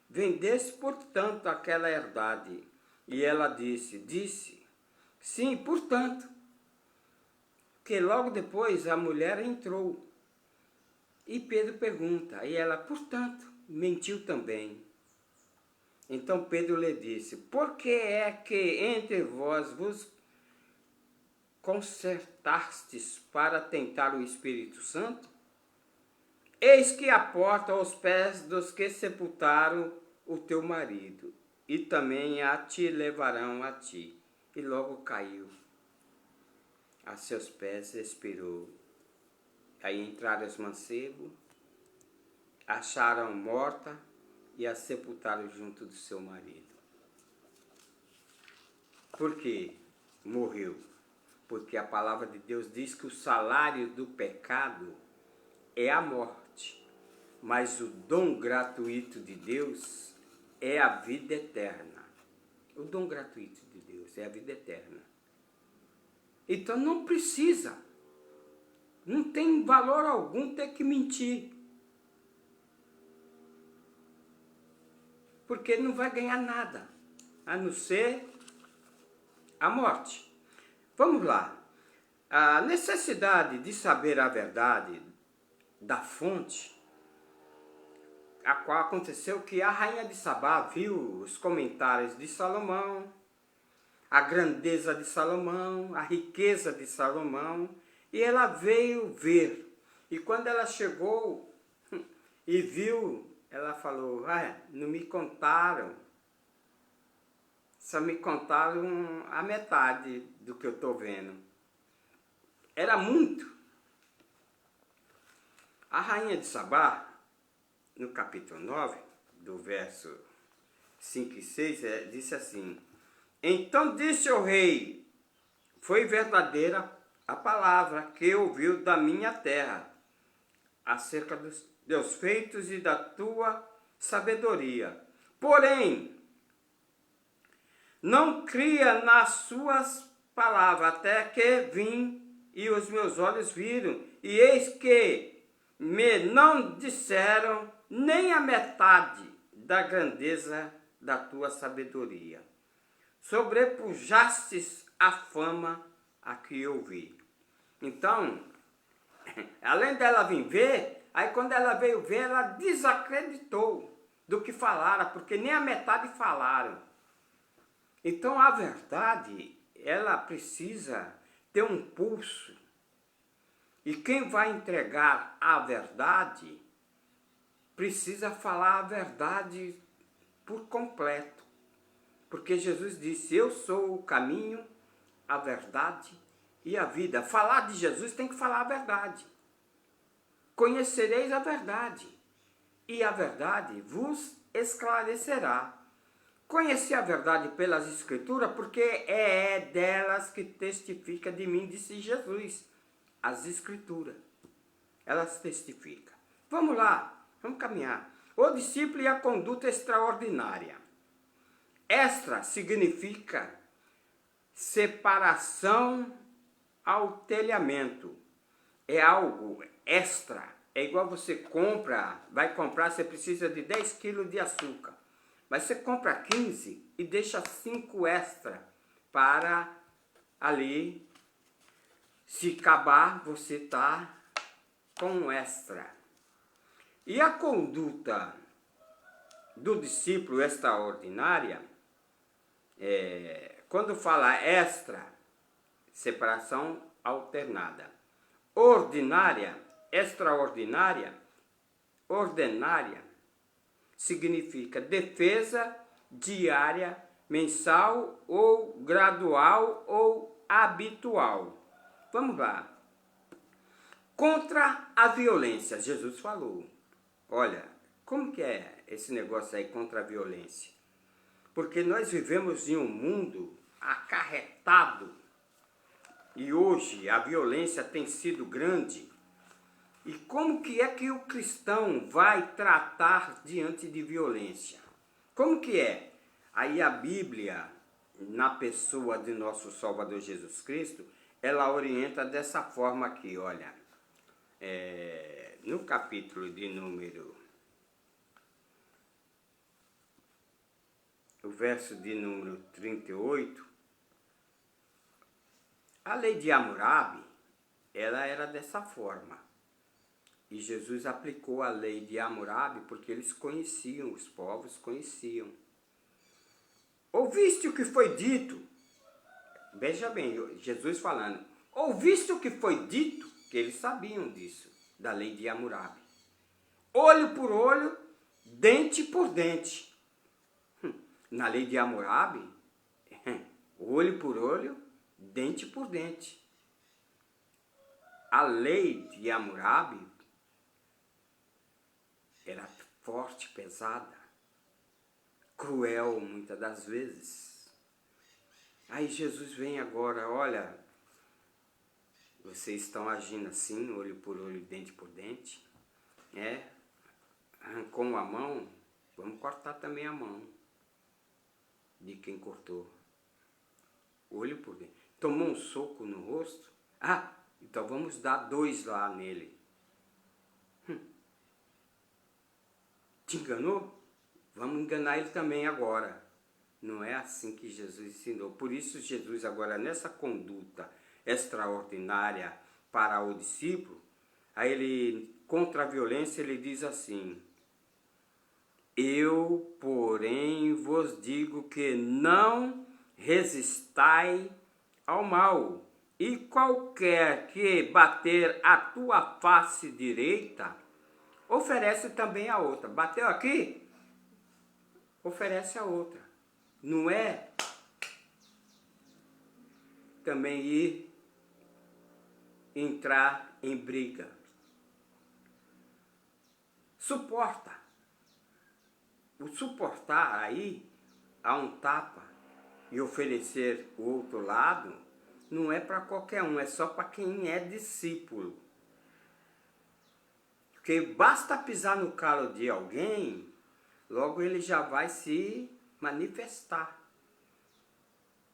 vendeste portanto aquela herdade. E ela disse, sim, portanto. Que logo depois a mulher entrou. E Pedro pergunta, e ela, portanto, mentiu também. Então Pedro lhe disse, por que é que entre vós vos concertastes para tentar o Espírito Santo? Eis que a porta aos pés dos que sepultaram o teu marido, e também a te levarão a ti. e logo caiu. A seus pés expirou. Aí entraram os mancebos, acharam morta e a sepultaram junto do seu marido. Por quê? Morreu. Porque a palavra de Deus diz que o salário do pecado é a morte, mas o dom gratuito de Deus é a vida eterna. O dom gratuito de Deus é a vida eterna. Então não precisa, não tem valor algum ter que mentir. Porque não vai ganhar nada, a não ser a morte. Vamos lá. A necessidade de saber a verdade da fonte, a qual aconteceu que a rainha de Sabá viu os comentários de Salomão, a grandeza de Salomão, a riqueza de Salomão, e ela veio ver. E quando ela chegou e viu, ela falou, não me contaram, só me contaram a metade do que eu estou vendo. Era muito. A rainha de Sabá, no capítulo 9, do verso 5 e 6, disse assim: Então disse o rei, foi verdadeira a palavra que ouviu da minha terra, acerca dos teus feitos e da tua sabedoria. Porém, não cria nas suas palavras, até que vim e os meus olhos viram, e eis que me não disseram nem a metade da grandeza da tua sabedoria. Sobrepujastes a fama a que eu vi. Então, além dela vir ver, aí quando ela veio ver, ela desacreditou do que falaram, porque nem a metade falaram. Então a verdade, ela precisa ter um pulso. E quem vai entregar a verdade, precisa falar a verdade por completo. Porque Jesus disse, eu sou o caminho, a verdade e a vida. Falar de Jesus tem que falar a verdade. Conhecereis a verdade, e a verdade vos esclarecerá. Conheci a verdade pelas Escrituras, porque é delas que testifica de mim, disse Jesus. As Escrituras, elas testificam. Vamos lá, vamos caminhar. O discípulo e a conduta extraordinária. Extra significa separação ao telhamento. É algo extra. É igual você compra, vai comprar, você precisa de 10 quilos de açúcar. Mas você compra 15 e deixa 5 extra para ali, se acabar, você está com um extra. E a conduta do discípulo extraordinária, quando fala extra, separação alternada. Ordinária, extraordinária, ordinária, significa defesa diária, mensal ou gradual ou habitual. Vamos lá. Contra a violência, Jesus falou. Olha, como que é esse negócio aí contra a violência? Porque nós vivemos em um mundo acarretado e hoje a violência tem sido grande. E como que é que o cristão vai tratar diante de violência? Como que é? Aí a Bíblia, na pessoa de nosso Salvador Jesus Cristo, ela orienta dessa forma aqui, olha. No capítulo de número... O verso de número 38, a lei de Hammurabi, ela era dessa forma. E Jesus aplicou a lei de Hammurabi porque eles conheciam, os povos conheciam. Ouviste o que foi dito? Veja bem, Jesus falando. Ouviste o que foi dito? Que eles sabiam disso, da lei de Hammurabi. Olho por olho, dente por dente. Na lei de Hammurabi, olho por olho, dente por dente. A lei de Hammurabi era forte, pesada, cruel muitas das vezes. Aí Jesus vem agora, olha, vocês estão agindo assim, olho por olho, dente por dente, arrancou uma mão, vamos cortar também a mão de quem cortou. Olho por dente. Tomou um soco no rosto? Ah, então vamos dar 2 lá nele. Te enganou? Vamos enganar ele também agora. Não é assim que Jesus ensinou. Por isso Jesus agora nessa conduta extraordinária para o discípulo, aí ele, contra a violência, ele diz assim: eu, porém, vos digo que não resistai ao mal, e qualquer que bater a tua face direita, oferece também a outra. Bateu aqui? Oferece a outra. Não é também ir entrar em briga. Suporta. O suportar aí, a um tapa e oferecer o outro lado, não é para qualquer um, é só para quem é discípulo. Porque basta pisar no calo de alguém, logo ele já vai se manifestar.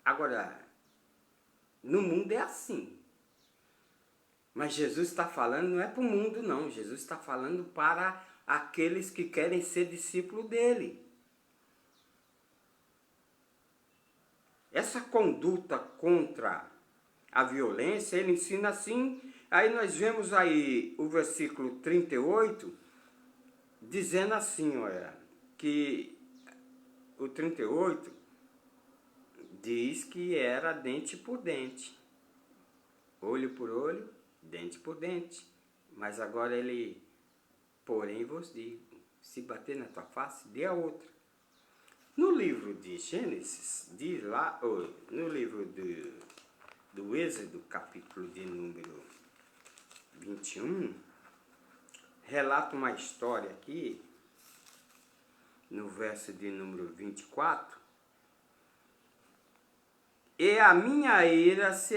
Agora, no mundo é assim. Mas Jesus está falando, não é para o mundo não, Jesus está falando para aqueles que querem ser discípulo dele. Essa conduta contra a violência, ele ensina assim. Aí nós vemos aí o versículo 38, dizendo assim, olha, que o 38 diz que era dente por dente, olho por olho, dente por dente. Mas agora ele, porém vos digo, se bater na tua face, dê a outra. No livro de Gênesis, diz lá, no livro do Êxodo, capítulo de número 21, relata uma história aqui, no verso de número 24, e a minha ira se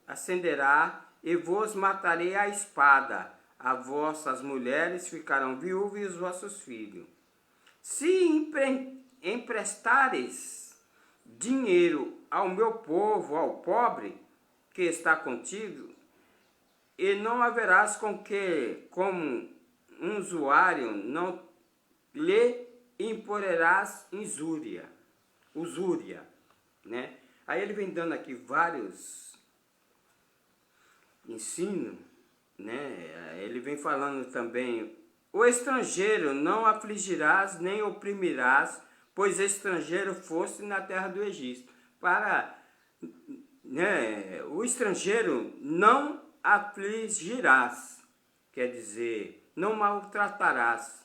acenderá, e vos matarei a espada, as vossas mulheres ficarão viúvas e os vossos filhos. Se emprestares dinheiro ao meu povo, ao pobre que está contigo, e não haverás com que, como um usuário, não lhe imporás usúria, né? Aí ele vem dando aqui vários ensinos, né? Ele vem falando também: o estrangeiro não afligirás nem oprimirás, pois estrangeiro foste na terra do Egito. O estrangeiro não afligirás, quer dizer, não maltratarás,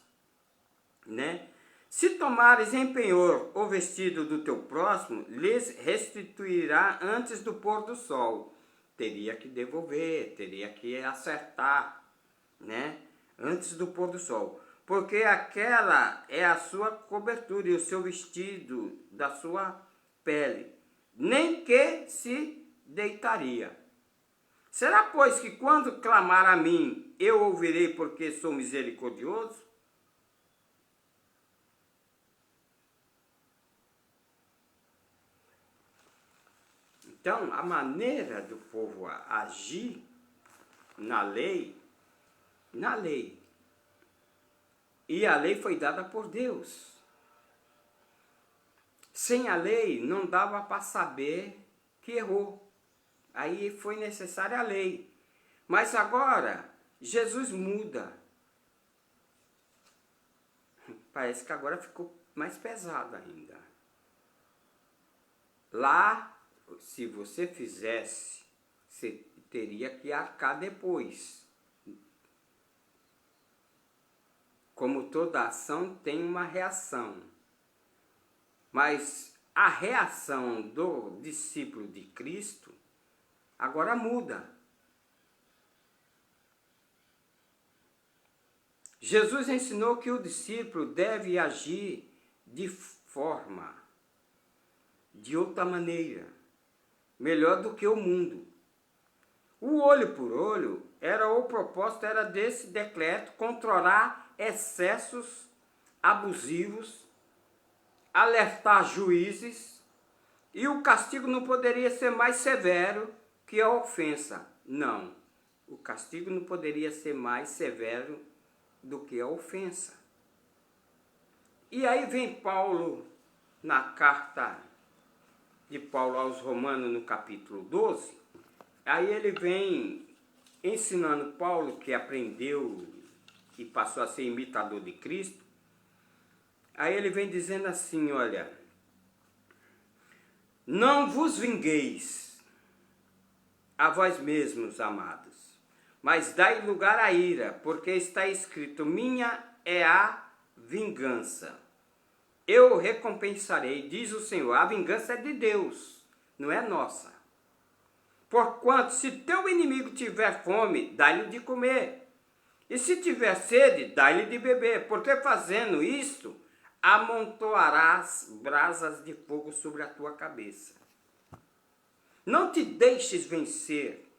né? Se tomares em penhor o vestido do teu próximo, lhes restituirá antes do pôr do sol. Teria que devolver, teria que acertar, né? Antes do pôr do sol. Porque aquela é a sua cobertura e o seu vestido da sua pele. Nem que se deitaria. Será, pois, que quando clamar a mim, eu ouvirei, porque sou misericordioso? Então, a maneira do povo agir na lei, e a lei foi dada por Deus. Sem a lei, não dava para saber que errou. Aí foi necessária a lei. Mas agora, Jesus muda. Parece que agora ficou mais pesado ainda. Lá, se você fizesse, você teria que arcar depois. Como toda ação tem uma reação. Mas a reação do discípulo de Cristo agora muda. Jesus ensinou que o discípulo deve agir de outra maneira, melhor do que o mundo. O olho por olho o propósito era desse decreto controlar excessos abusivos, alertar juízes, e o castigo não poderia ser mais severo que a ofensa. Não, o castigo não poderia ser mais severo do que a ofensa. E aí vem Paulo, na carta de Paulo aos Romanos, no capítulo 12, aí ele vem ensinando Paulo, que aprendeu e passou a ser imitador de Cristo. Aí ele vem dizendo assim, olha, não vos vingueis a vós mesmos, amados, mas dai lugar à ira, porque está escrito, minha é a vingança, eu recompensarei, diz o Senhor. A vingança é de Deus, não é nossa. Porquanto, se teu inimigo tiver fome, dá-lhe de comer, e se tiver sede, dá-lhe de beber, porque fazendo isto, amontoarás brasas de fogo sobre a tua cabeça. Não te deixes vencer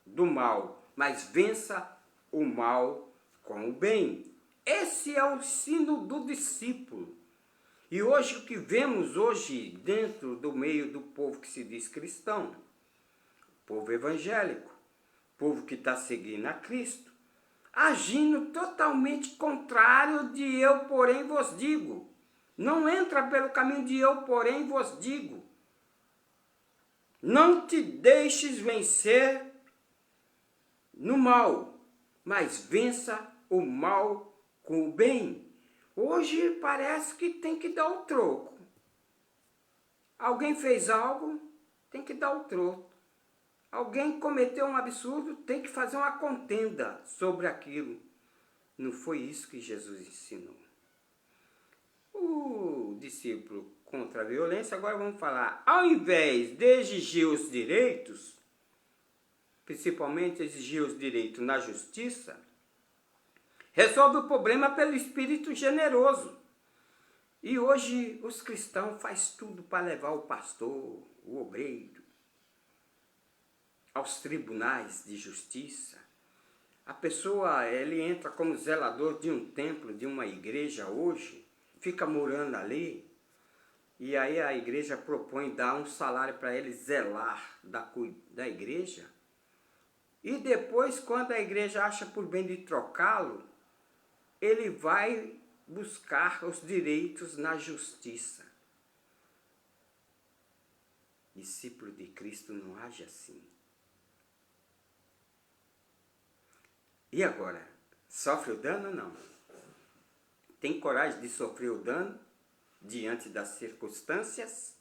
do mal, mas vença o mal com o bem. Esse é o ensino do discípulo. E hoje, o que vemos hoje dentro do meio do povo que se diz cristão, povo evangélico, povo que está seguindo a Cristo, agindo totalmente contrário de eu, porém, vos digo. Não entra pelo caminho de eu, porém, vos digo. Não te deixes vencer no mal, mas vença o mal com o bem. Hoje parece que tem que dar o troco. Alguém fez algo, tem que dar o troco. Alguém cometeu um absurdo, tem que fazer uma contenda sobre aquilo. Não foi isso que Jesus ensinou. O discípulo contra a violência, agora vamos falar, ao invés de exigir os direitos, principalmente exigir os direitos na justiça, resolve o problema pelo espírito generoso. E hoje os cristãos fazem tudo para levar o pastor, o obreiro, aos tribunais de justiça. A pessoa, ele entra como zelador de um templo, de uma igreja hoje, fica morando ali, e aí a igreja propõe dar um salário para ele zelar da igreja, e depois, quando a igreja acha por bem de trocá-lo, ele vai buscar os direitos na justiça. Discípulo de Cristo não age assim. E agora? Sofre o dano ou não? Tem coragem de sofrer o dano diante das circunstâncias?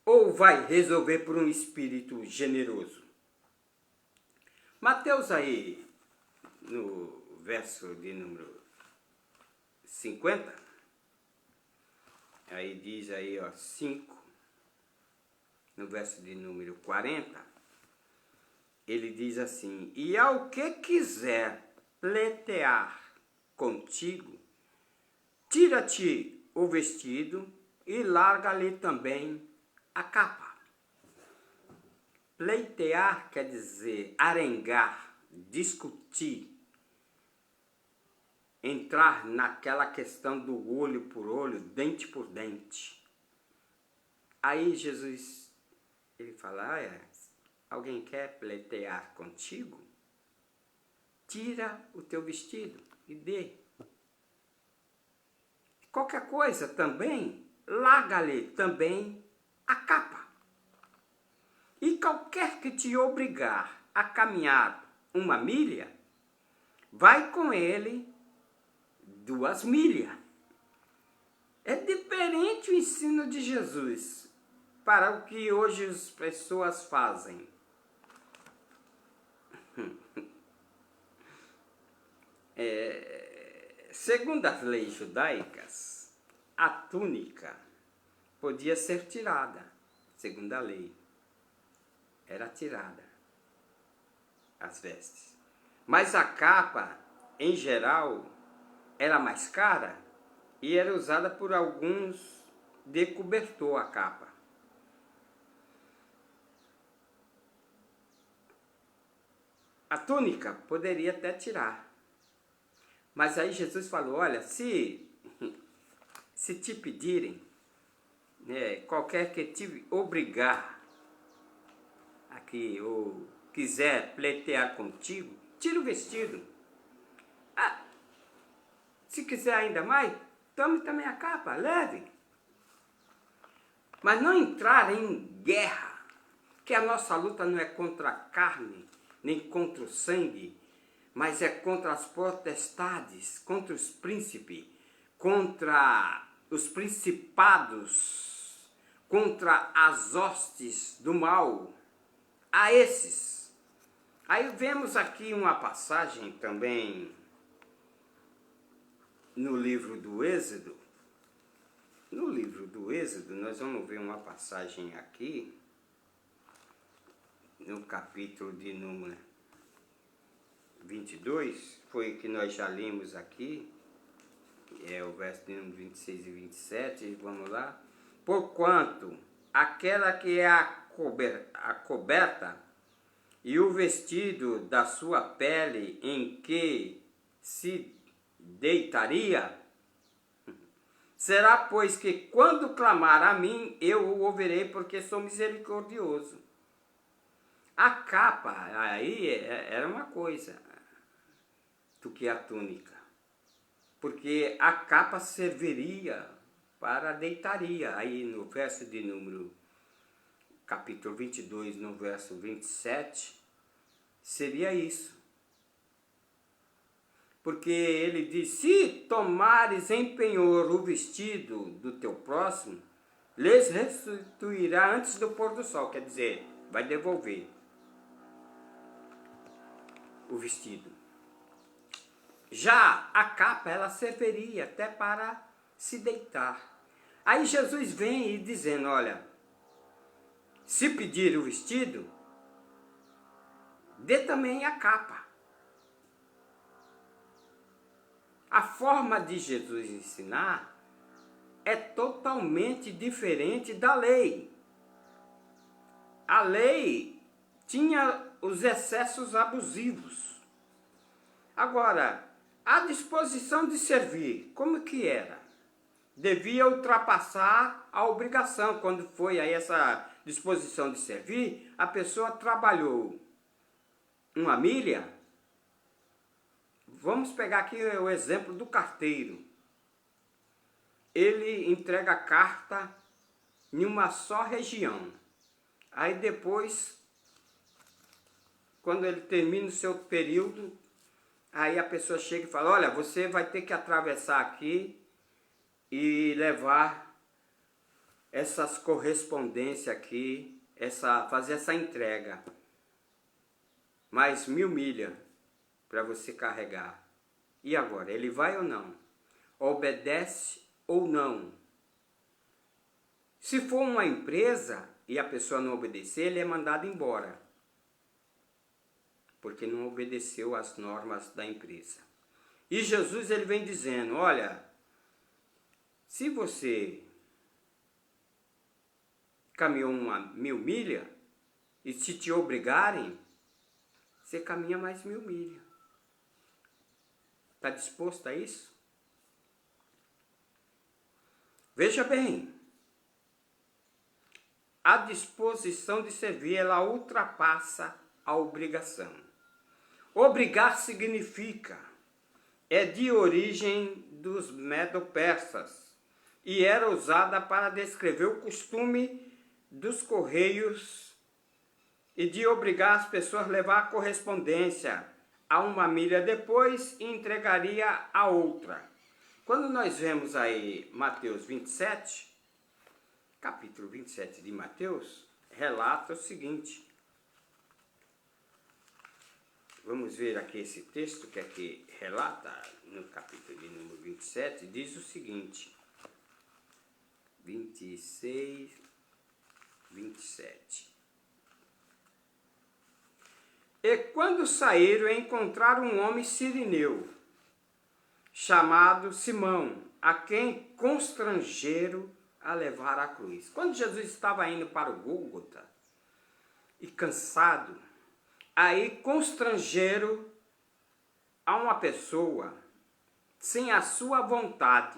Ou vai resolver por um espírito generoso? Mateus aí, no verso de número 50, aí diz aí, ó, 5, no verso de número 40, ele diz assim, e ao que quiser pleitear contigo, tira-te o vestido e larga-lhe também a capa. Pleitear quer dizer arengar, discutir, entrar naquela questão do olho por olho, dente por dente. Aí Jesus, ele fala, alguém quer pleitear contigo? Tira o teu vestido e dê. Qualquer coisa também, larga-lhe também a capa. E qualquer que te obrigar a caminhar 1 milha, vai com ele 2 milhas. É diferente o ensino de Jesus para o que hoje as pessoas fazem. Segundo as leis judaicas, a túnica podia ser tirada, segundo a lei. Era tirada as vestes. Mas a capa, em geral, era mais cara e era usada por alguns de cobertor a capa. A túnica poderia até tirar. Mas aí Jesus falou, olha, se te pedirem, qualquer que te obrigar aqui, ou quiser pleitear contigo, tira o vestido. Ah, se quiser ainda mais, tome também a capa, leve. Mas não entrar em guerra, que a nossa luta não é contra a carne, nem contra o sangue, mas é contra as potestades, contra os príncipes, contra os principados, contra as hostes do mal, a esses. Aí vemos aqui uma passagem também no livro do Êxodo. No livro do Êxodo, nós vamos ver uma passagem aqui, no capítulo de número 22, foi o que nós já lemos aqui, é o verso de número 26 e 27, vamos lá. Porquanto aquela que é a coberta e o vestido da sua pele em que se deitaria, será, pois, que quando clamar a mim, eu o ouvirei, porque sou misericordioso. A capa aí era uma coisa do que a túnica, porque a capa serviria para a deitaria. Aí no verso de número, capítulo 22, no verso 27, seria isso. Porque ele diz, se tomares em penhor o vestido do teu próximo, lhes restituirá antes do pôr do sol, quer dizer, vai devolver o vestido. Já a capa, ela serviria até para se deitar. Aí Jesus vem e dizendo, olha, se pedir o vestido, dê também a capa. A forma de Jesus ensinar é totalmente diferente da lei. A lei tinha os excessos abusivos. Agora, a disposição de servir, como que era? Devia ultrapassar a obrigação. Quando foi aí essa disposição de servir, a pessoa trabalhou uma milha. Vamos pegar aqui o exemplo do carteiro. Ele entrega a carta em uma só região. Aí depois, quando ele termina o seu período, aí a pessoa chega e fala, olha, você vai ter que atravessar aqui e levar essas correspondências aqui, fazer essa entrega. Mais 1000 milhas para você carregar. E agora, ele vai ou não? Obedece ou não? Se for uma empresa e a pessoa não obedecer, ele é mandado embora, porque não obedeceu às normas da empresa. E Jesus, ele vem dizendo, olha, se você caminhou 1000 milhas, e se te obrigarem, você caminha mais 1000 milhas. Está disposto a isso? Veja bem, a disposição de servir, ela ultrapassa a obrigação. Obrigar significa, é de origem dos medo-persas e era usada para descrever o costume dos correios e de obrigar as pessoas a levar a correspondência a 1 milha depois e entregaria a outra. Quando nós vemos aí Mateus 27, capítulo 27 de Mateus, relata o seguinte. Vamos ver aqui esse texto que aqui relata, no capítulo de número 27, diz o seguinte. 26, 27. E quando saíram, encontraram um homem sirineu, chamado Simão, a quem constrangeram a levar a cruz. Quando Jesus estava indo para o Gólgota, e cansado, aí constrangeram a uma pessoa, sem a sua vontade,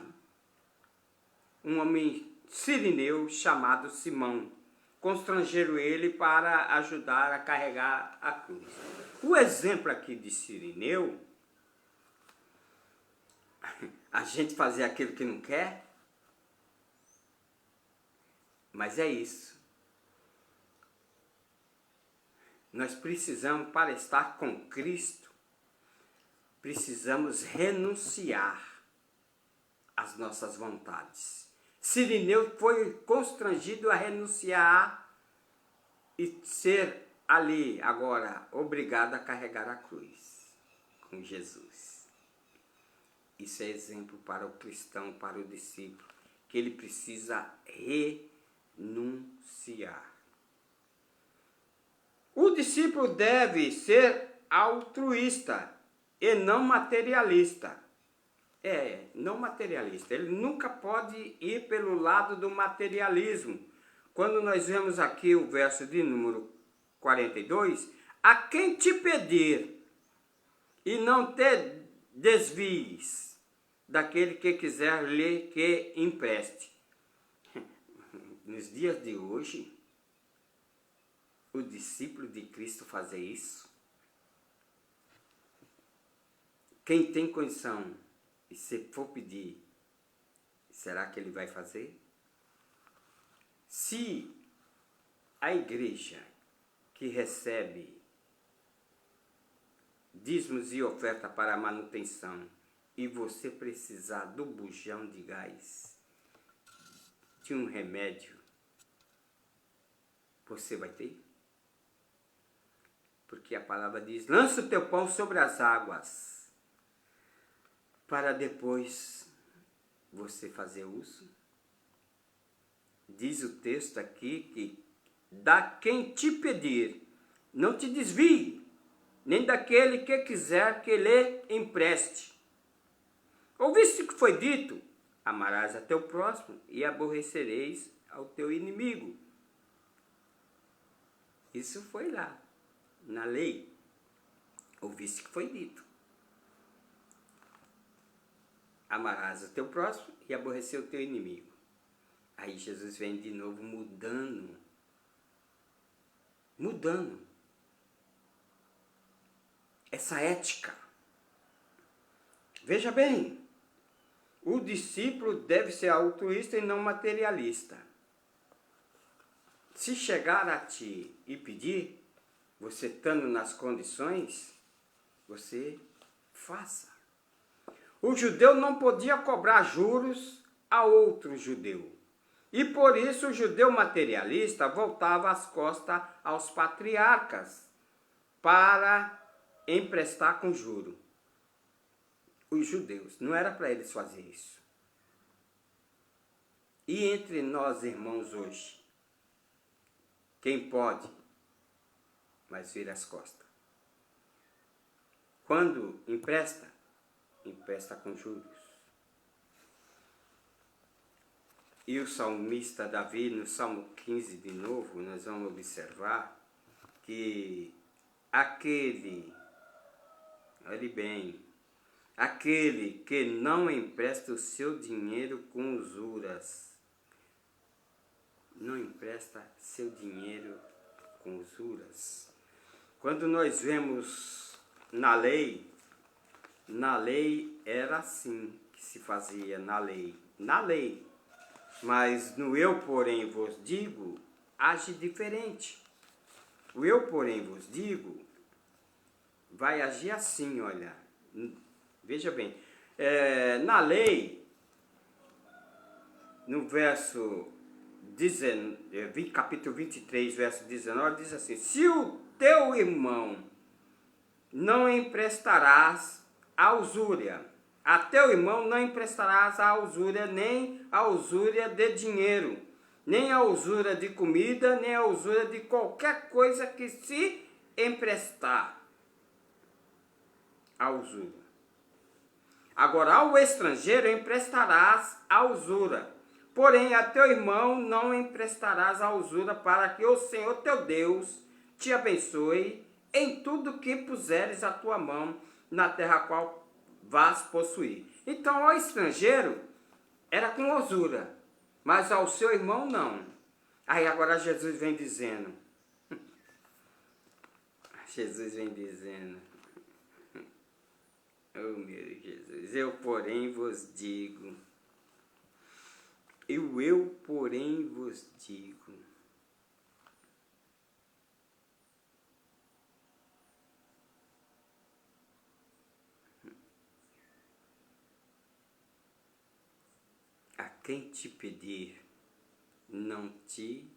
um homem sirineu chamado Simão. Constrangeram ele para ajudar a carregar a cruz. O exemplo aqui de sirineu, a gente fazer aquilo que não quer, mas é isso. Nós precisamos, para estar com Cristo, precisamos renunciar às nossas vontades. Sirineu foi constrangido a renunciar e ser ali, agora, obrigado a carregar a cruz com Jesus. Isso é exemplo para o cristão, para o discípulo, que ele precisa renunciar. O discípulo deve ser altruísta e não materialista. Não materialista. Ele nunca pode ir pelo lado do materialismo. Quando nós vemos aqui o verso de número 42, a quem te pedir e não te desvies daquele que quiser lhe que empreste. Nos dias de hoje, o discípulo de Cristo fazer isso, quem tem condição, e se for pedir, será que ele vai fazer? Se a igreja que recebe dízimos e oferta para a manutenção e você precisar do bujão de gás, de um remédio, você vai ter? Porque a palavra diz, lança o teu pão sobre as águas, para depois você fazer uso. Diz o texto aqui que da quem te pedir, não te desvie, nem daquele que quiser que lhe empreste. Ouviste o que foi dito? Amarás a teu próximo e aborrecereis ao teu inimigo. Isso foi lá, na lei. Ouviste o que foi dito. Amarás o teu próximo e aborrecer o teu inimigo. Aí Jesus vem de novo mudando essa ética. Veja bem, o discípulo deve ser altruísta e não materialista. Se chegar a ti e pedir, você estando nas condições, você faça. O judeu não podia cobrar juros a outro judeu. E por isso o judeu materialista voltava as costas aos patriarcas para emprestar com juro. Os judeus, não era para eles fazer isso. E entre nós, irmãos, hoje, quem pode, mas vira as costas. Quando empresta, empresta com juros. E o salmista Davi, no Salmo 15 de novo, nós vamos observar que aquele, olhe bem, aquele que não empresta o seu dinheiro com usuras, não empresta seu dinheiro com usuras. Quando nós vemos na lei era assim que se fazia na lei. Mas no eu, porém, vos digo, age diferente. O eu, porém, vos digo, vai agir assim, olha. Veja bem, na lei, no verso capítulo 23, verso 19, diz assim, se o teu irmão não emprestarás a usúria, a teu irmão não emprestarás a usúria, nem a usúria de dinheiro, nem a usúria de comida, nem a usúria de qualquer coisa que se emprestar a usura. Agora, ao estrangeiro emprestarás a usura, porém a teu irmão não emprestarás a usura, para que o Senhor teu Deus te abençoe em tudo que puseres a tua mão na terra a qual vás possuir. Então, ao estrangeiro era com usura, mas ao seu irmão não. Aí agora Jesus vem dizendo, oh meu Jesus, eu porém vos digo, a quem te pedir, não te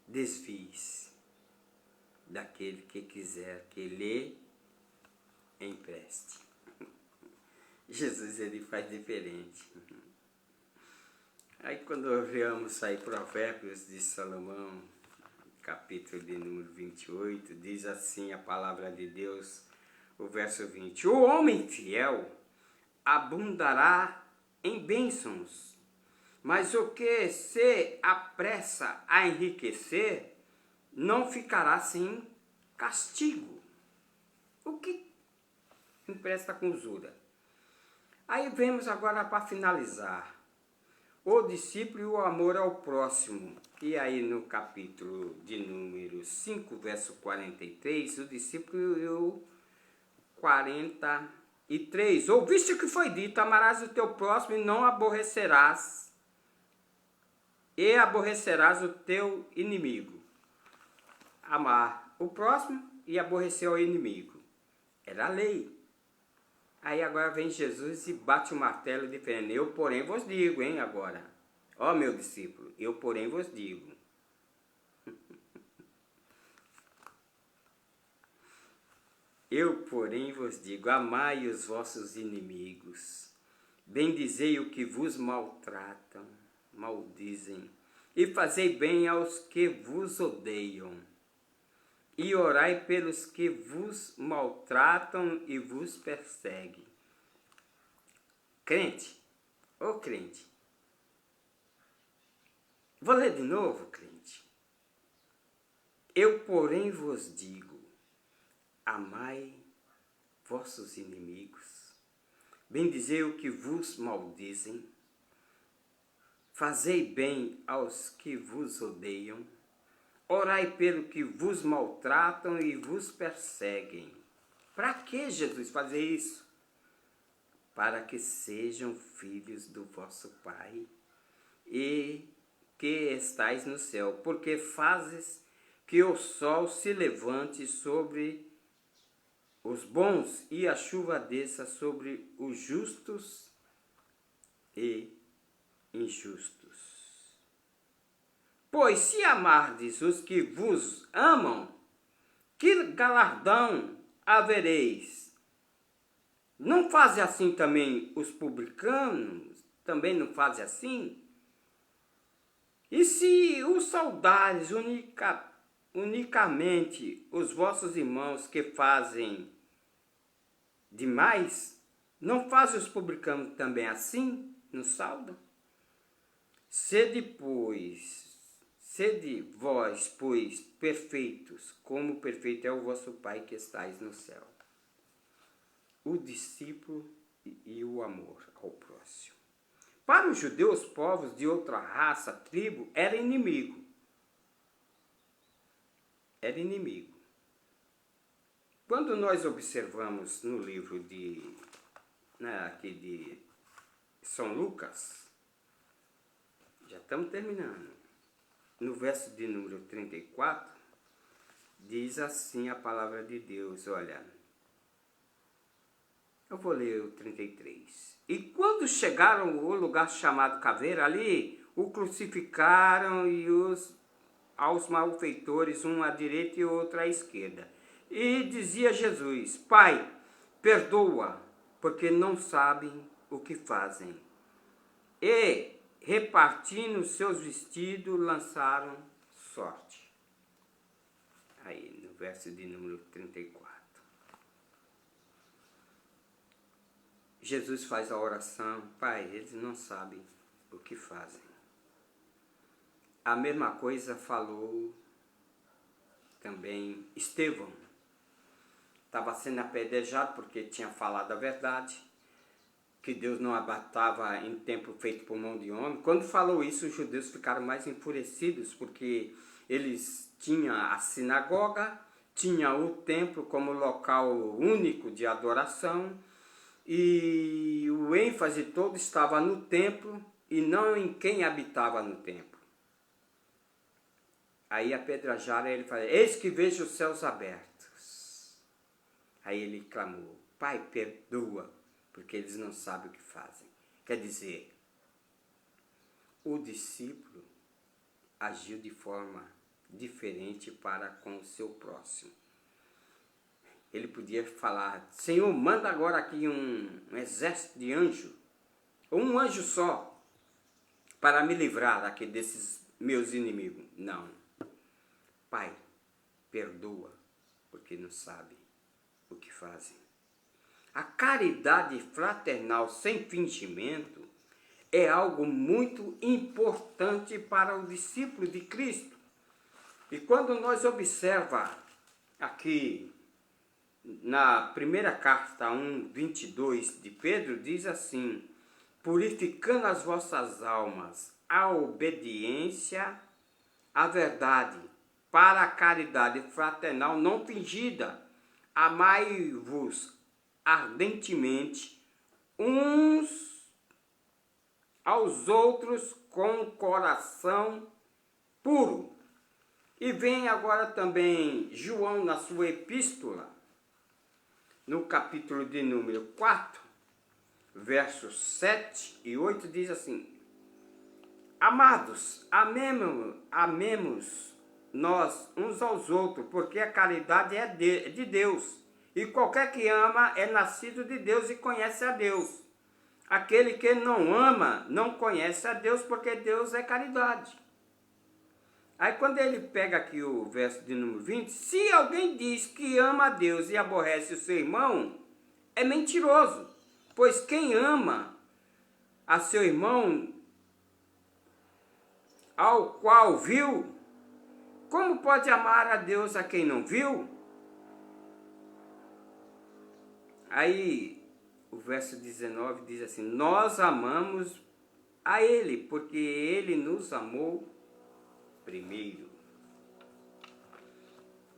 desvies daquele que quiser que lhe empreste. Jesus, ele faz diferente. Aí quando olhamos aí Provérbios de Salomão, capítulo de número 28, diz assim a palavra de Deus, o verso 20: o homem fiel abundará em bênçãos, mas o que se apressa a enriquecer não ficará sem castigo. O que empresta com usura? Aí vemos agora para finalizar, o discípulo e o amor ao próximo. E aí no capítulo de número 5, verso 43, o discípulo e o 43. Ouviste o que foi dito, amarás o teu próximo e não aborrecerás, e aborrecerás o teu inimigo. Amar o próximo e aborrecer o inimigo. Era a lei. Aí agora vem Jesus e bate o martelo diferente. Eu, porém, vos digo, hein, agora. Ó, meu discípulo, eu, porém, vos digo. Eu, porém, vos digo, amai os vossos inimigos, bendizei o que vos maltratam, maldizem, e fazei bem aos que vos odeiam, e orai pelos que vos maltratam e vos perseguem. Crente, ô crente, vou ler de novo, crente. Eu, porém, vos digo, amai vossos inimigos, bendizei o que vos maldizem, fazei bem aos que vos odeiam, orai pelo que vos maltratam e vos perseguem. Para que, Jesus, fazer isso? Para que sejam filhos do vosso Pai e que estais no céu, porque fazes que o sol se levante sobre os bons e a chuva desça sobre os justos e injustos. Pois se amardes os que vos amam, que galardão havereis? Não fazem assim também os publicanos? Também não fazem assim? E se os saudares unicamente os vossos irmãos que fazem demais, não fazem os publicanos também assim? Não saudam? Sede vós, pois, perfeitos, como perfeito é o vosso Pai que estais no céu. O discípulo e o amor ao próximo. Para os judeus, povos de outra raça, tribo, era inimigo. Era inimigo. Quando nós observamos no livro aqui de São Lucas, já estamos terminando. No verso de número 34, diz assim a palavra de Deus, olha. Eu vou ler o 33. E quando chegaram ao lugar chamado Caveira, ali o crucificaram e aos malfeitores, um à direita e outro à esquerda. E dizia Jesus, Pai, perdoa, porque não sabem o que fazem. E, repartindo seus vestidos, lançaram sorte. Aí, no verso de número 34. Jesus faz a oração: Pai, eles não sabem o que fazem. A mesma coisa falou também Estevão. Estava sendo apedrejado porque tinha falado a verdade, que Deus não abatava em templo feito por mão de homem. Quando falou isso, os judeus ficaram mais enfurecidos, porque eles tinham a sinagoga, tinham o templo como local único de adoração, e o ênfase todo estava no templo e não em quem habitava no templo. Aí apedrejaram, ele falou: eis que vejo os céus abertos. Aí ele clamou: Pai, perdoa, porque eles não sabem o que fazem. Quer dizer, o discípulo agiu de forma diferente para com o seu próximo. Ele podia falar: Senhor, manda agora aqui um exército de anjos, ou um anjo só, para me livrar aqui desses meus inimigos. Não. Pai, perdoa, porque não sabem o que fazem. A caridade fraternal sem fingimento é algo muito importante para o discípulo de Cristo. E quando nós observamos aqui na primeira carta 1:22 de Pedro, diz assim: purificando as vossas almas à obediência à verdade, para a caridade fraternal não fingida, amai-vos ardentemente uns aos outros com coração puro. E vem agora também João na sua epístola, no capítulo de número 4, versos 7 e 8, diz assim: amados, amemos nós uns aos outros, porque a caridade é de Deus. E qualquer que ama é nascido de Deus e conhece a Deus. Aquele que não ama não conhece a Deus, porque Deus é caridade. Aí quando ele pega aqui o verso de número 20, se alguém diz que ama a Deus e aborrece o seu irmão, é mentiroso. Pois quem ama a seu irmão, ao qual viu, como pode amar a Deus a quem não viu? Aí o verso 19 diz assim: nós amamos a Ele, porque Ele nos amou primeiro.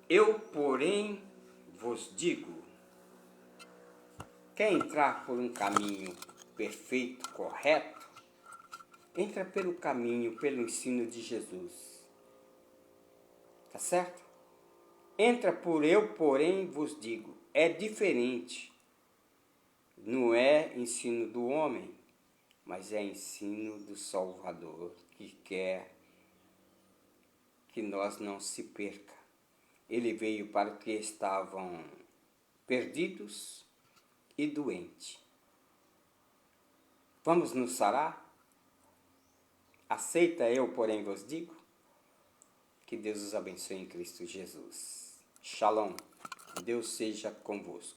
Eu, porém, vos digo, quer entrar por um caminho perfeito, correto, entra pelo caminho, pelo ensino de Jesus. Tá certo? Entra por eu, porém, vos digo. É diferente. Não é ensino do homem, mas é ensino do Salvador, que quer que nós não se perca. Ele veio para os que estavam perdidos e doentes. Vamos nos sarar? Aceita eu, porém, vos digo? Que Deus os abençoe em Cristo Jesus. Shalom. Deus seja convosco.